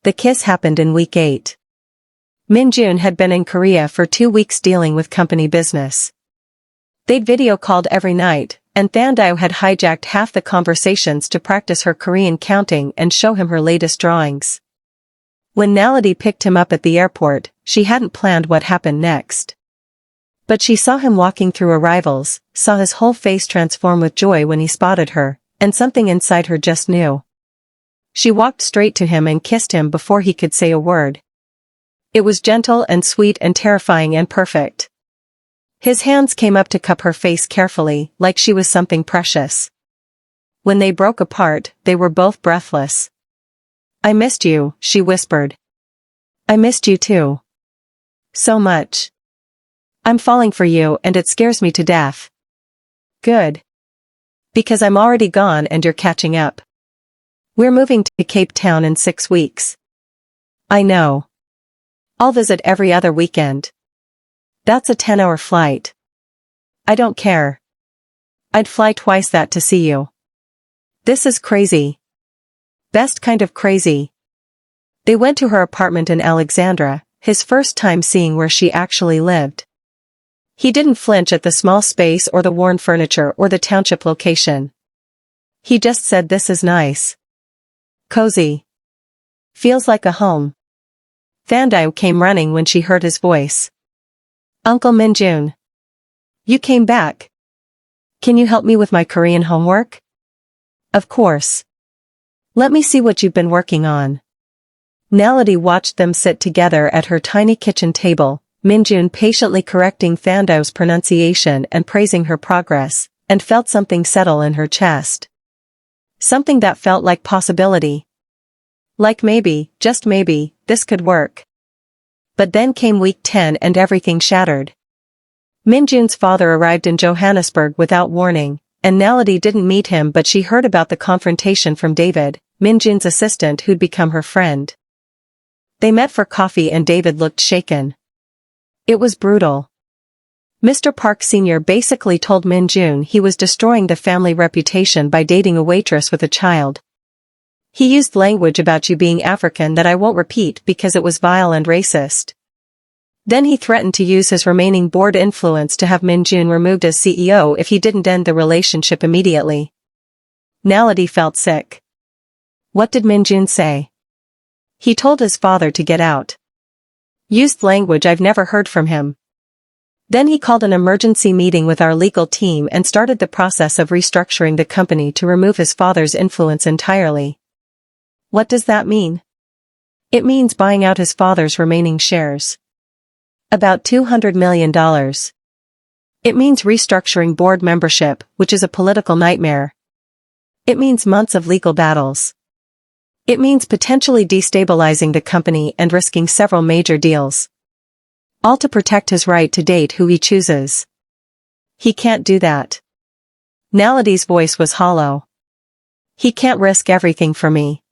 Speaker 1: The kiss happened in week 8. Min-jun had been in Korea for 2 weeks dealing with company business. They'd video called every night, and Thandai had hijacked half the conversations to practice her Korean counting and show him her latest drawings. When Naledi picked him up at the airport, she hadn't planned what happened next. But she saw him walking through arrivals, saw his whole face transform with joy when he spotted her, and something inside her just knew. She walked straight to him and kissed him before he could say a word. It was gentle and sweet and terrifying and perfect. His hands came up to cup her face carefully, like she was something precious. When they broke apart, they were both breathless. "I missed you," she whispered. "I missed you too. So much. I'm falling for you and it scares me to death." "Good. Because I'm already gone and you're catching up. We're moving to Cape Town in 6 weeks." "I know. I'll visit every other weekend." "That's a 10-hour flight." "I don't care. I'd fly twice that to see you." "This is crazy. Best kind of crazy." They went to her apartment in Alexandra, his first time seeing where she actually lived. He didn't flinch at the small space or the worn furniture or the township location. He just said, "This is nice. Cozy. Feels like a home." Thandai came running when she heard his voice. "Uncle Min-jun. You came back. Can you help me with my Korean homework?" "Of course. Let me see what you've been working on." Naledi watched them sit together at her tiny kitchen table, Min-jun patiently correcting Thandai's pronunciation and praising her progress, and felt something settle in her chest. Something that felt like possibility. Like maybe, just maybe, this could work. But then came week 10 and everything shattered. Min-jun's father arrived in Johannesburg without warning, and Naledi didn't meet him, but she heard about the confrontation from David, Min-jun's assistant who'd become her friend. They met for coffee and David looked shaken. It was brutal. Mr. Park Sr. basically told Min-jun he was destroying the family reputation by dating a waitress with a child. He used language about you being African that I won't repeat because it was vile and racist. Then he threatened to use his remaining board influence to have Min-jun removed as CEO if he didn't end the relationship immediately. Naledi felt sick. What did Min-jun say? He told his father to get out. Used language I've never heard from him. Then he called an emergency meeting with our legal team and started the process of restructuring the company to remove his father's influence entirely. What does that mean? It means buying out his father's remaining shares. About $200 million. It means restructuring board membership, which is a political nightmare. It means months of legal battles. It means potentially destabilizing the company and risking several major deals. All to protect his right to date who he chooses. He can't do that. Naledi's voice was hollow. He can't risk everything for me.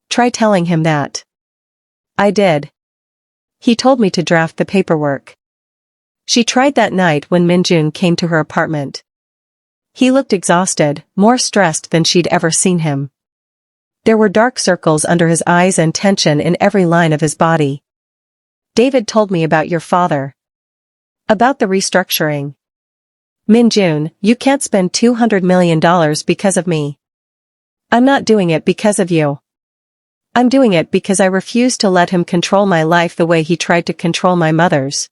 Speaker 1: Try telling him that. I did. He told me to draft the paperwork. She tried that night when Min-jun came to her apartment. He looked exhausted, more stressed than she'd ever seen him. There were dark circles under his eyes and tension in every line of his body. David told me about your father. About the restructuring. Min-jun, you can't spend $200 million because of me. I'm not doing it because of you. I'm doing it because I refuse to let him control my life the way he tried to control my mother's.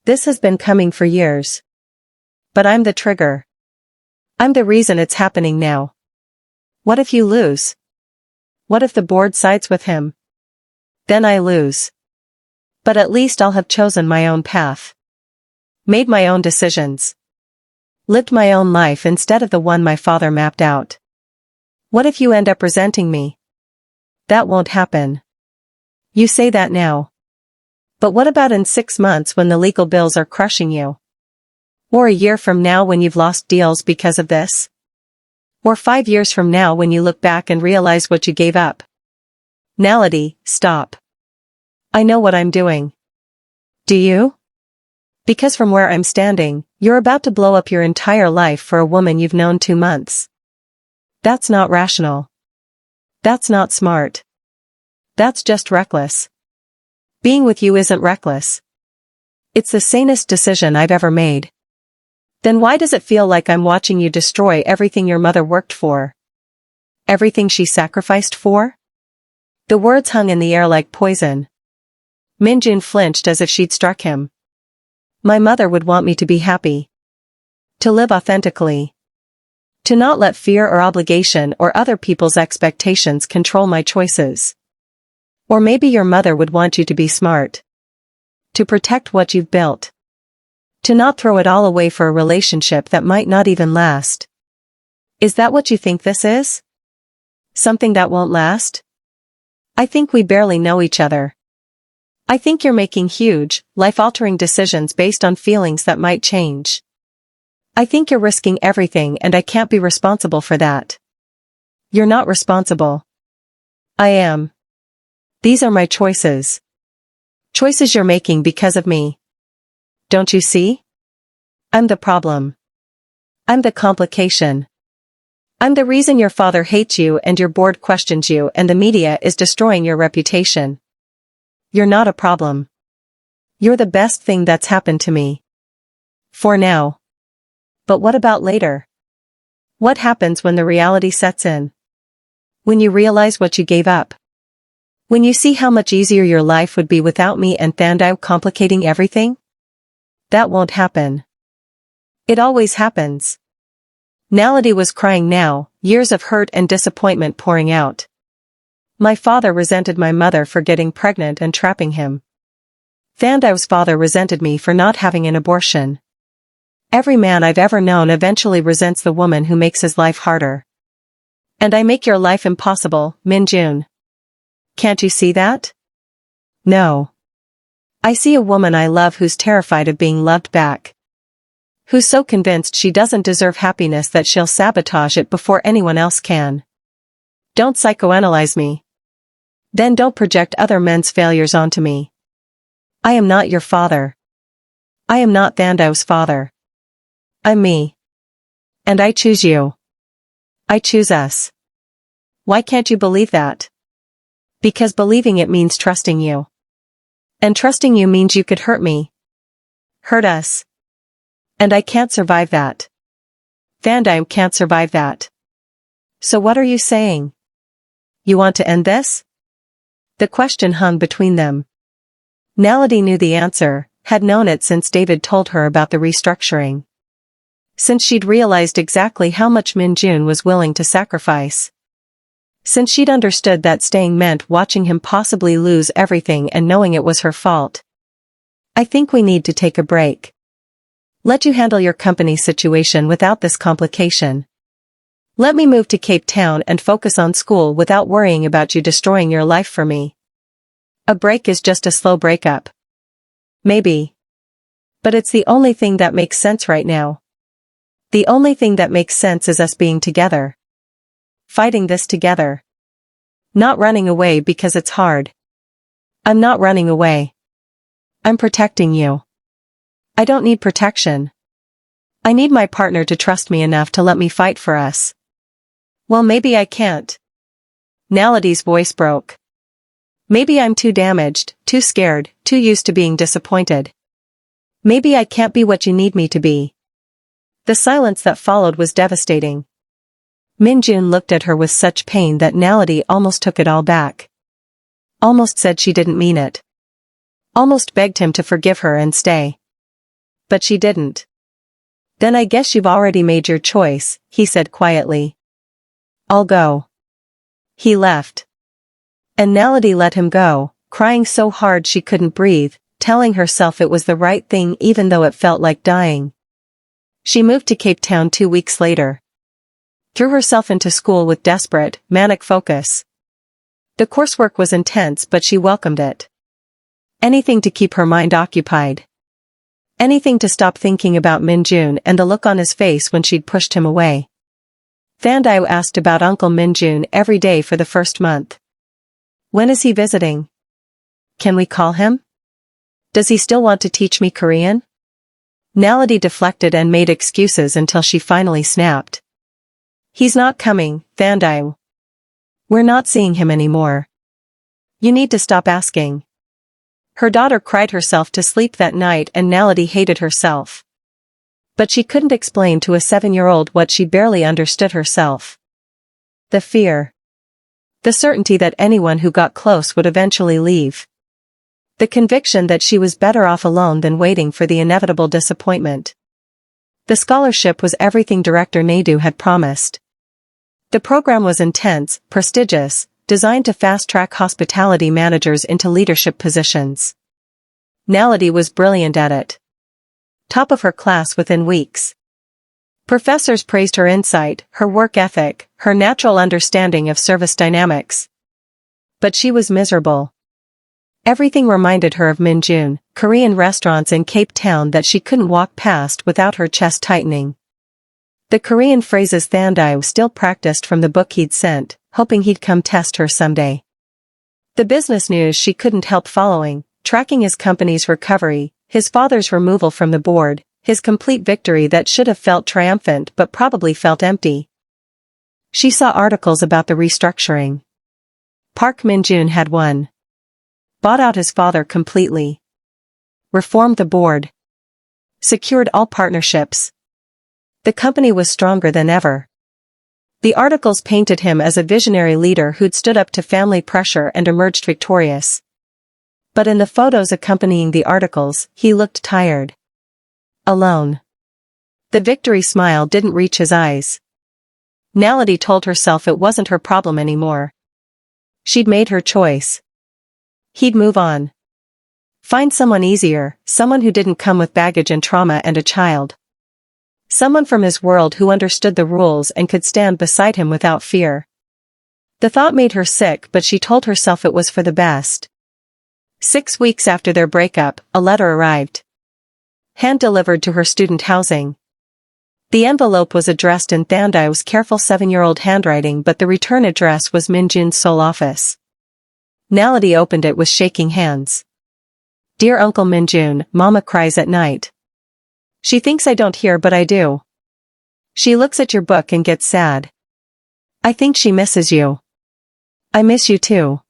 Speaker 1: This has been coming for years. But I'm the trigger. I'm the reason it's happening now. What if you lose? What if the board sides with him? Then I lose. But at least I'll have chosen my own path. Made my own decisions. Lived my own life instead of the one my father mapped out. What if you end up resenting me? That won't happen. You say that now. But what about in 6 months when the legal bills are crushing you? Or a year from now when you've lost deals because of this? Or 5 years from now when you look back and realize what you gave up? Naledi, stop. I know what I'm doing. Do you? Because from where I'm standing, you're about to blow up your entire life for a woman you've known 2 months. That's not rational. That's not smart. That's just reckless. Being with you isn't reckless. It's the sanest decision I've ever made. Then why does it feel like I'm watching you destroy everything your mother worked for? Everything she sacrificed for? The words hung in the air like poison. Min-jun flinched as if she'd struck him. My mother would want me to be happy. To live authentically. To not let fear or obligation or other people's expectations control my choices. Or maybe your mother would want you to be smart. To protect what you've built. To not throw it all away for a relationship that might not even last. Is that what you think this is? Something that won't last? I think we barely know each other. I think you're making huge, life-altering decisions based on feelings that might change. I think you're risking everything and I can't be responsible for that. You're not responsible. I am. These are my choices. Choices you're making because of me. Don't you see? I'm the problem. I'm the complication. I'm the reason your father hates you and your board questions you and the media is destroying your reputation. You're not a problem. You're the best thing that's happened to me. For now. But what about later? What happens when the reality sets in? When you realize what you gave up? When you see how much easier your life would be without me and Thandai complicating everything? That won't happen. It always happens. Naledi was crying now, years of hurt and disappointment pouring out. My father resented my mother for getting pregnant and trapping him. Thandai's father resented me for not having an abortion. Every man I've ever known eventually resents the woman who makes his life harder. And I make your life impossible, Min-jun. Can't you see that? No. I see a woman I love who's terrified of being loved back. Who's so convinced she doesn't deserve happiness that she'll sabotage it before anyone else can. Don't psychoanalyze me. Then don't project other men's failures onto me. I am not your father. I am not Thandai's father. I'm me. And I choose you. I choose us. Why can't you believe that? Because believing it means trusting you. And trusting you means you could hurt me. Hurt us. And I can't survive that. Thandai can't survive that. So what are you saying? You want to end this? The question hung between them. Naledi knew the answer, had known it since David told her about the restructuring. Since she'd realized exactly how much Min-jun was willing to sacrifice. Since she'd understood that staying meant watching him possibly lose everything and knowing it was her fault. I think we need to take a break. Let you handle your company situation without this complication. Let me move to Cape Town and focus on school without worrying about you destroying your life for me. A break is just a slow breakup. Maybe. But it's the only thing that makes sense right now. The only thing that makes sense is us being together. Fighting this together. Not running away because it's hard. I'm not running away. I'm protecting you. I don't need protection. I need my partner to trust me enough to let me fight for us. Well, maybe I can't. Naledi's voice broke. Maybe I'm too damaged, too scared, too used to being disappointed. Maybe I can't be what you need me to be. The silence that followed was devastating. Min-jun looked at her with such pain that Naledi almost took it all back. Almost said she didn't mean it. Almost begged him to forgive her and stay. But she didn't. Then I guess you've already made your choice, he said quietly. I'll go. He left. And Naledi let him go, crying so hard she couldn't breathe, telling herself it was the right thing even though it felt like dying. She moved to Cape Town 2 weeks later. Threw herself into school with desperate, manic focus. The coursework was intense but she welcomed it. Anything to keep her mind occupied. Anything to stop thinking about Min-jun and the look on his face when she'd pushed him away. Thandai asked about Uncle Min-jun every day for the first month. When is he visiting? Can we call him? Does he still want to teach me Korean? Naledi deflected and made excuses until she finally snapped. He's not coming, Thandai. We're not seeing him anymore. You need to stop asking. Her daughter cried herself to sleep that night and Naledi hated herself. But she couldn't explain to a 7-year-old what she barely understood herself. The fear. The certainty that anyone who got close would eventually leave. The conviction that she was better off alone than waiting for the inevitable disappointment. The scholarship was everything Director Naidu had promised. The program was intense, prestigious, designed to fast-track hospitality managers into leadership positions. Naledi was brilliant at it. top of her class within weeks. Professors praised her insight, her work ethic, her natural understanding of service dynamics. But she was miserable. Everything reminded her of Min-jun, Korean restaurants in Cape Town that she couldn't walk past without her chest tightening. The Korean phrases Thandai still practiced from the book he'd sent, hoping he'd come test her someday. The business news she couldn't help following, tracking his company's recovery, his father's removal from the board, his complete victory that should have felt triumphant but probably felt empty. She saw articles about the restructuring. Park Min-jun had won. Bought out his father completely. Reformed the board. Secured all partnerships. The company was stronger than ever. The articles painted him as a visionary leader who'd stood up to family pressure and emerged victorious. But in the photos accompanying the articles, he looked tired. Alone. The victory smile didn't reach his eyes. Naledi told herself it wasn't her problem anymore. She'd made her choice. He'd move on. Find someone easier, someone who didn't come with baggage and trauma and a child. Someone from his world who understood the rules and could stand beside him without fear. The thought made her sick, but she told herself it was for the best. 6 weeks after their breakup, a letter arrived. Hand-delivered to her student housing. The envelope was addressed in Thandai's careful 7-year-old handwriting, but the return address was Min-jun's sole office. Naledi opened it with shaking hands. Dear Uncle Min-jun, Mama cries at night. She thinks I don't hear, but I do. She looks at your book and gets sad. I think she misses you. I miss you too.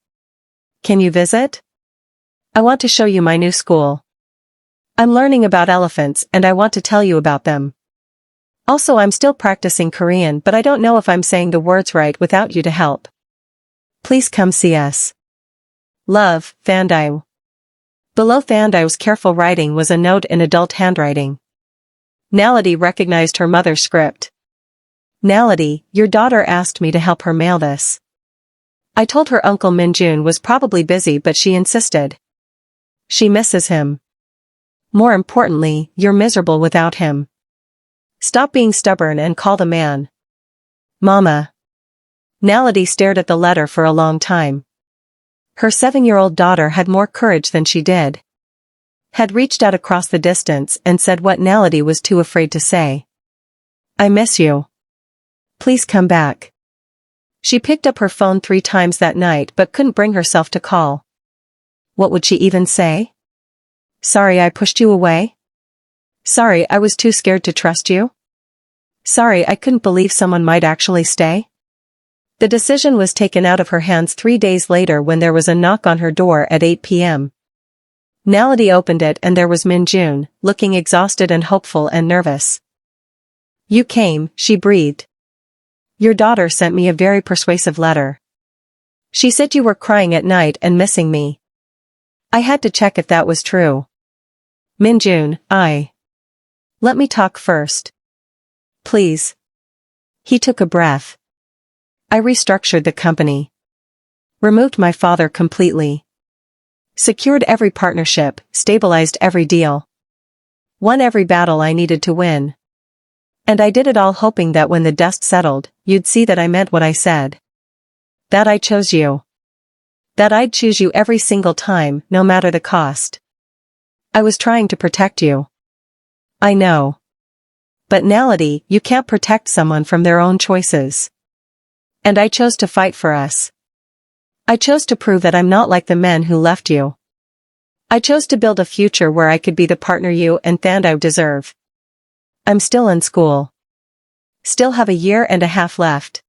Speaker 1: Can you visit? I want to show you my new school. I'm learning about elephants and I want to tell you about them. Also, I'm still practicing Korean, but I don't know if I'm saying the words right without you to help. Please come see us. Love, Thandai. Below Thandai's careful writing was a note in adult handwriting. Naledi recognized her mother's script. Naledi, your daughter asked me to help her mail this. I told her Uncle Min-jun was probably busy, but she insisted. She misses him. More importantly, you're miserable without him. Stop being stubborn and call the man. Mama. Naledi stared at the letter for a long time. Her 7-year-old daughter had more courage than she did. Had reached out across the distance and said what Naledi was too afraid to say. I miss you. Please come back. She picked up her phone 3 times that night but couldn't bring herself to call. What would she even say? Sorry I pushed you away? Sorry I was too scared to trust you? Sorry I couldn't believe someone might actually stay? The decision was taken out of her hands 3 days later when there was a knock on her door at 8 p.m. Naledi opened it and there was Min-jun, looking exhausted and hopeful and nervous. You came, she breathed. Your daughter sent me a very persuasive letter. She said you were crying at night and missing me. I had to check if that was true. Min-jun, Let me talk first. Please. He took a breath. I restructured the company. Removed my father completely. Secured every partnership, stabilized every deal. Won every battle I needed to win. And I did it all hoping that when the dust settled, you'd see that I meant what I said. That I chose you. That I'd choose you every single time, no matter the cost. I was trying to protect you. I know. But Naledi, you can't protect someone from their own choices. And I chose to fight for us. I chose to prove that I'm not like the men who left you. I chose to build a future where I could be the partner you and Thandai deserve. I'm still in school. Still have a year and a half left.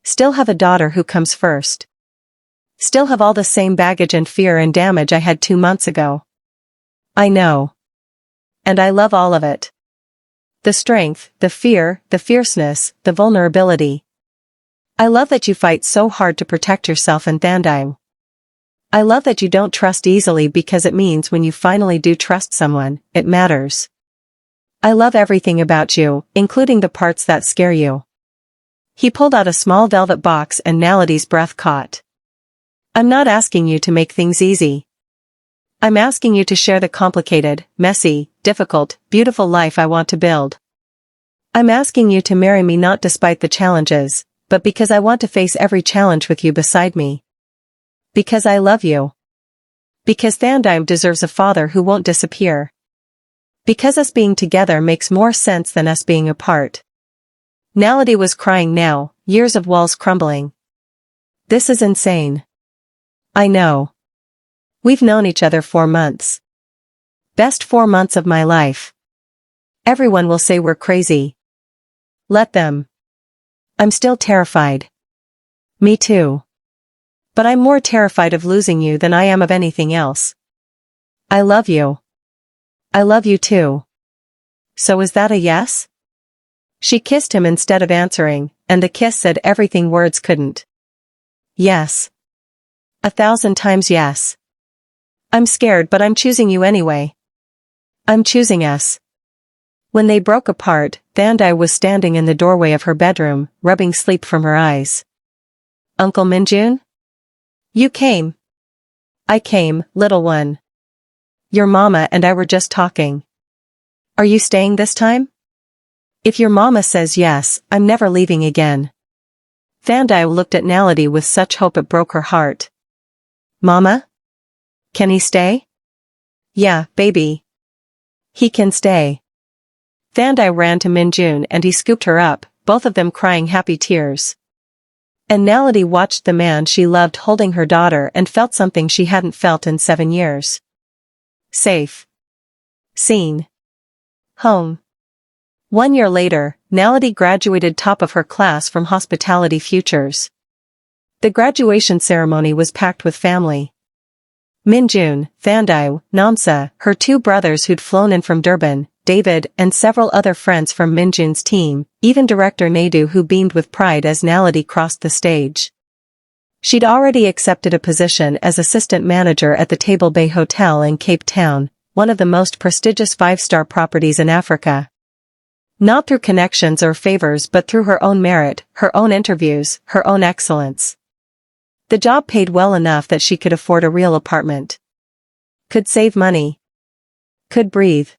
Speaker 1: Still have a daughter who comes first. Still have all the same baggage and fear and damage I had 2 months ago. I know. And I love all of it. The strength, the fear, the fierceness, the vulnerability. I love that you fight so hard to protect yourself and Thandai. I love that you don't trust easily because it means when you finally do trust someone, it matters. I love everything about you, including the parts that scare you. He pulled out a small velvet box and Naledi's breath caught. I'm not asking you to make things easy. I'm asking you to share the complicated, messy, difficult, beautiful life I want to build. I'm asking you to marry me not despite the challenges, but because I want to face every challenge with you beside me. Because I love you. Because Thandai deserves a father who won't disappear. Because us being together makes more sense than us being apart. Naledi was crying now, years of walls crumbling. This is insane. I know. We've known each other 4 months. Best 4 months of my life. Everyone will say we're crazy. Let them. I'm still terrified. Me too. But I'm more terrified of losing you than I am of anything else. I love you. I love you too. So is that a yes? She kissed him instead of answering, and the kiss said everything words couldn't. Yes. 1,000 times yes. I'm scared but I'm choosing you anyway. I'm choosing us. When they broke apart, Thandai was standing in the doorway of her bedroom, rubbing sleep from her eyes. Uncle Min-jun? You came. I came, little one. Your mama and I were just talking. Are you staying this time? If your mama says yes, I'm never leaving again. Thandai looked at Naledi with such hope it broke her heart. Mama? Can he stay? Yeah, baby. He can stay. Thandai ran to Min-jun and he scooped her up, both of them crying happy tears. And Naledi watched the man she loved holding her daughter and felt something she hadn't felt in 7 years. Safe. Seen. Home. 1 year later, Naledi graduated top of her class from Hospitality Futures. The graduation ceremony was packed with family. Min-jun, Thandai, Namsa, her 2 brothers who'd flown in from Durban, David and several other friends from Min-jun's team, even director Nadu who beamed with pride as Naledi crossed the stage. She'd already accepted a position as assistant manager at the Table Bay Hotel in Cape Town, one of the most prestigious 5-star properties in Africa. Not through connections or favors but through her own merit, her own interviews, her own excellence. The job paid well enough that she could afford a real apartment. Could save money. Could breathe.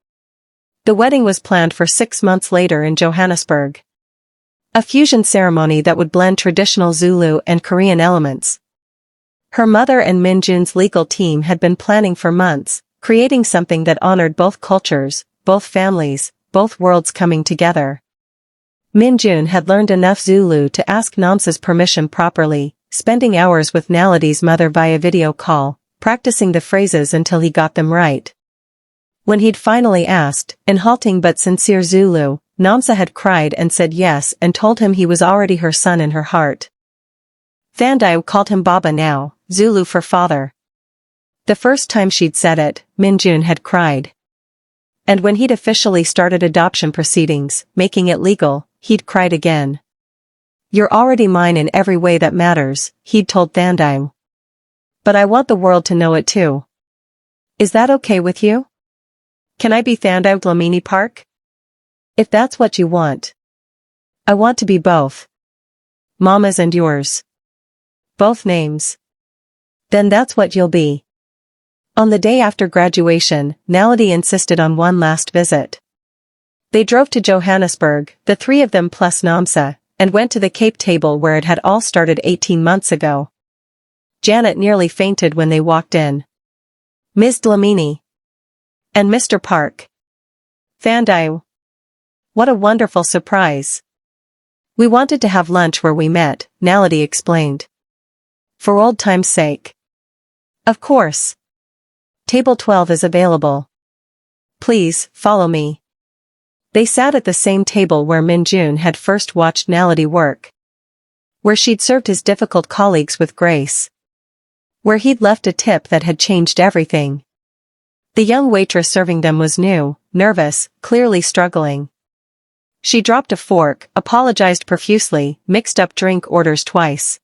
Speaker 1: The wedding was planned for 6 months later in Johannesburg. A fusion ceremony that would blend traditional Zulu and Korean elements. Her mother and Min-jun's legal team had been planning for months, creating something that honored both cultures, both families, both worlds coming together. Min-jun had learned enough Zulu to ask Namsa's permission properly, spending hours with Naledi's mother via video call, practicing the phrases until he got them right. When he'd finally asked, in halting but sincere Zulu, Namsa had cried and said yes and told him he was already her son in her heart. Thandai called him Baba now, Zulu for father. The first time she'd said it, Min-jun had cried. And when he'd officially started adoption proceedings, making it legal, he'd cried again. You're already mine in every way that matters, he'd told Thandai. But I want the world to know it too. Is that okay with you? Can I be Naledi Dlamini Park? If that's what you want. I want to be both. Mama's and yours. Both names. Then that's what you'll be. On the day after graduation, Naledi insisted on one last visit. They drove to Johannesburg, the 3 of them plus Namsa, and went to the Cape table where it had all started 18 months ago. Janet nearly fainted when they walked in. Ms. Dlamini. And Mr. Park. Thandai. What a wonderful surprise. We wanted to have lunch where we met, Naledi explained. For old time's sake. Of course. Table 12 is available. Please, follow me. They sat at the same table where Min-jun had first watched Naledi work. Where she'd served his difficult colleagues with grace. Where he'd left a tip that had changed everything. The young waitress serving them was new, nervous, clearly struggling. She dropped a fork, apologized profusely, mixed up drink orders twice.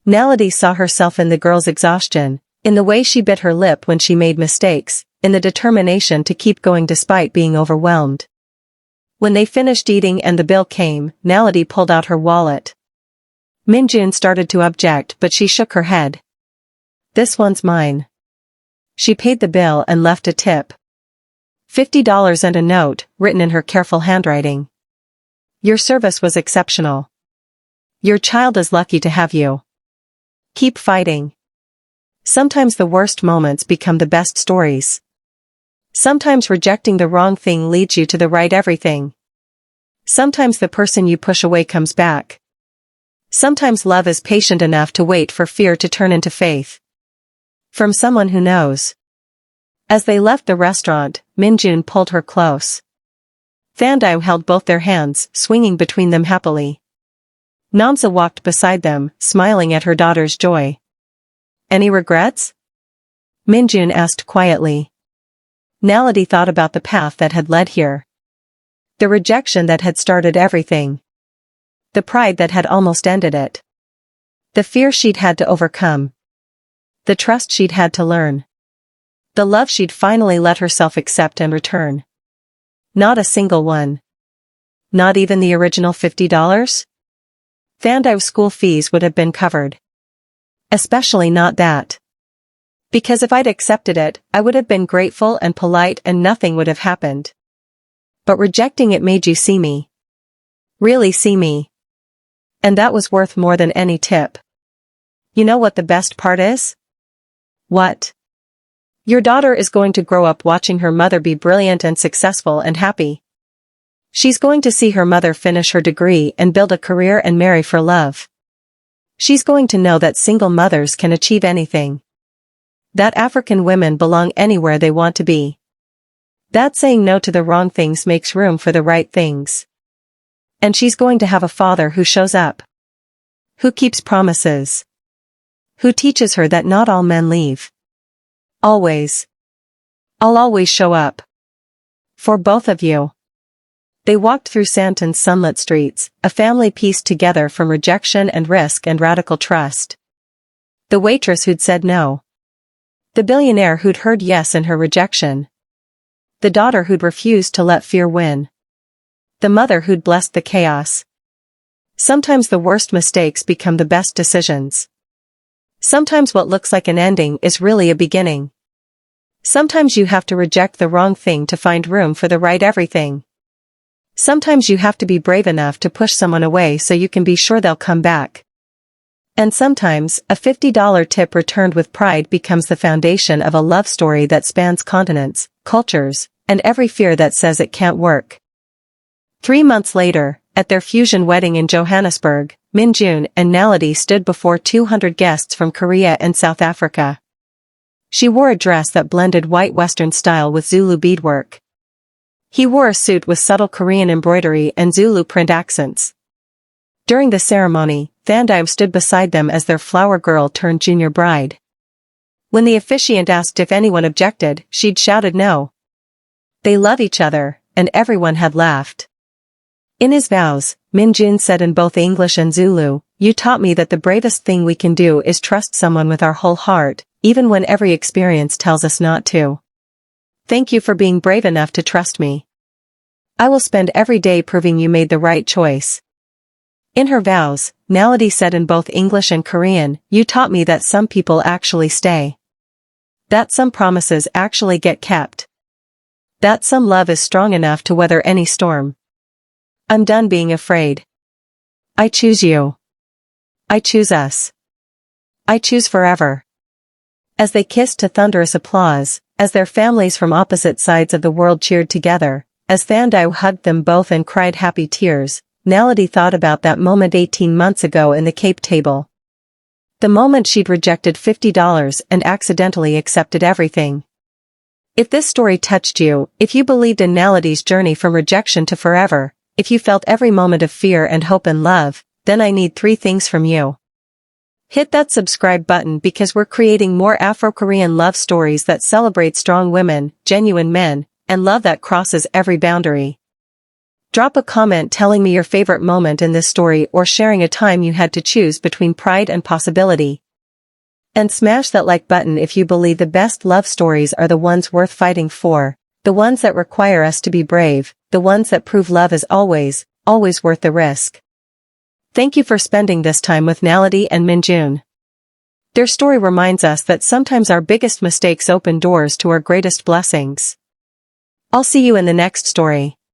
Speaker 1: Naledi saw herself in the girl's exhaustion, in the way she bit her lip when she made mistakes, in the determination to keep going despite being overwhelmed. When they finished eating and the bill came, Naledi pulled out her wallet. Min-jun started to object but she shook her head. This one's mine. She paid the bill and left a tip. $50 and a note, written in her careful handwriting. Your service was exceptional. Your child is lucky to have you. Keep fighting. Sometimes the worst moments become the best stories. Sometimes rejecting the wrong thing leads you to the right everything. Sometimes the person you push away comes back. Sometimes love is patient enough to wait for fear to turn into faith. From someone who knows. As they left the restaurant, Min-jun pulled her close. Thandai held both their hands, swinging between them happily. Namsa walked beside them, smiling at her daughter's joy. Any regrets? Min-jun asked quietly. Naledi thought about the path that had led here. The rejection that had started everything. The pride that had almost ended it. The fear she'd had to overcome. The trust she'd had to learn. The love she'd finally let herself accept and return. Not a single one. Not even the original $50? Thandai's school fees would have been covered. Especially not that. Because if I'd accepted it, I would have been grateful and polite and nothing would have happened. But rejecting it made you see me. Really see me. And that was worth more than any tip. You know what the best part is? What? Your daughter is going to grow up watching her mother be brilliant and successful and happy. She's going to see her mother finish her degree and build a career and marry for love. She's going to know that single mothers can achieve anything. That African women belong anywhere they want to be. That saying no to the wrong things makes room for the right things. And she's going to have a father who shows up. Who keeps promises. Who teaches her that not all men leave. Always. I'll always show up. For both of you. They walked through Santon's sunlit streets, a family pieced together from rejection and risk and radical trust. The waitress who'd said no. The billionaire who'd heard yes in her rejection. The daughter who'd refused to let fear win. The mother who'd blessed the chaos. Sometimes the worst mistakes become the best decisions. Sometimes what looks like an ending is really a beginning. Sometimes you have to reject the wrong thing to find room for the right everything. Sometimes you have to be brave enough to push someone away so you can be sure they'll come back. And sometimes, a $50 tip returned with pride becomes the foundation of a love story that spans continents, cultures, and every fear that says it can't work. 3 months later, at their fusion wedding in Johannesburg, Min-jun and Naledi stood before 200 guests from Korea and South Africa. She wore a dress that blended white Western style with Zulu beadwork. He wore a suit with subtle Korean embroidery and Zulu print accents. During the ceremony, Thandai stood beside them as their flower girl turned junior bride. When the officiant asked if anyone objected, she'd shouted no. They love each other, and everyone had laughed. In his vows, Min-jun said in both English and Zulu, "You taught me that the bravest thing we can do is trust someone with our whole heart, even when every experience tells us not to. Thank you for being brave enough to trust me. I will spend every day proving you made the right choice." In her vows, Naledi said in both English and Korean, "You taught me that some people actually stay. That some promises actually get kept. That some love is strong enough to weather any storm. I'm done being afraid. I choose you. I choose us. I choose forever." As they kissed to thunderous applause, as their families from opposite sides of the world cheered together, as Thandai hugged them both and cried happy tears, Naledi thought about that moment 18 months ago in the Cape table. The moment she'd rejected $50 and accidentally accepted everything. If this story touched you, if you believed in Naledi's journey from rejection to forever, if you felt every moment of fear and hope and love, then I need 3 things from you. Hit that subscribe button because we're creating more Afro-Korean love stories that celebrate strong women, genuine men, and love that crosses every boundary. Drop a comment telling me your favorite moment in this story or sharing a time you had to choose between pride and possibility. And smash that like button if you believe the best love stories are the ones worth fighting for, the ones that require us to be brave, the ones that prove love is always, always worth the risk. Thank you for spending this time with Naledi and Min-jun. Their story reminds us that sometimes our biggest mistakes open doors to our greatest blessings. I'll see you in the next story.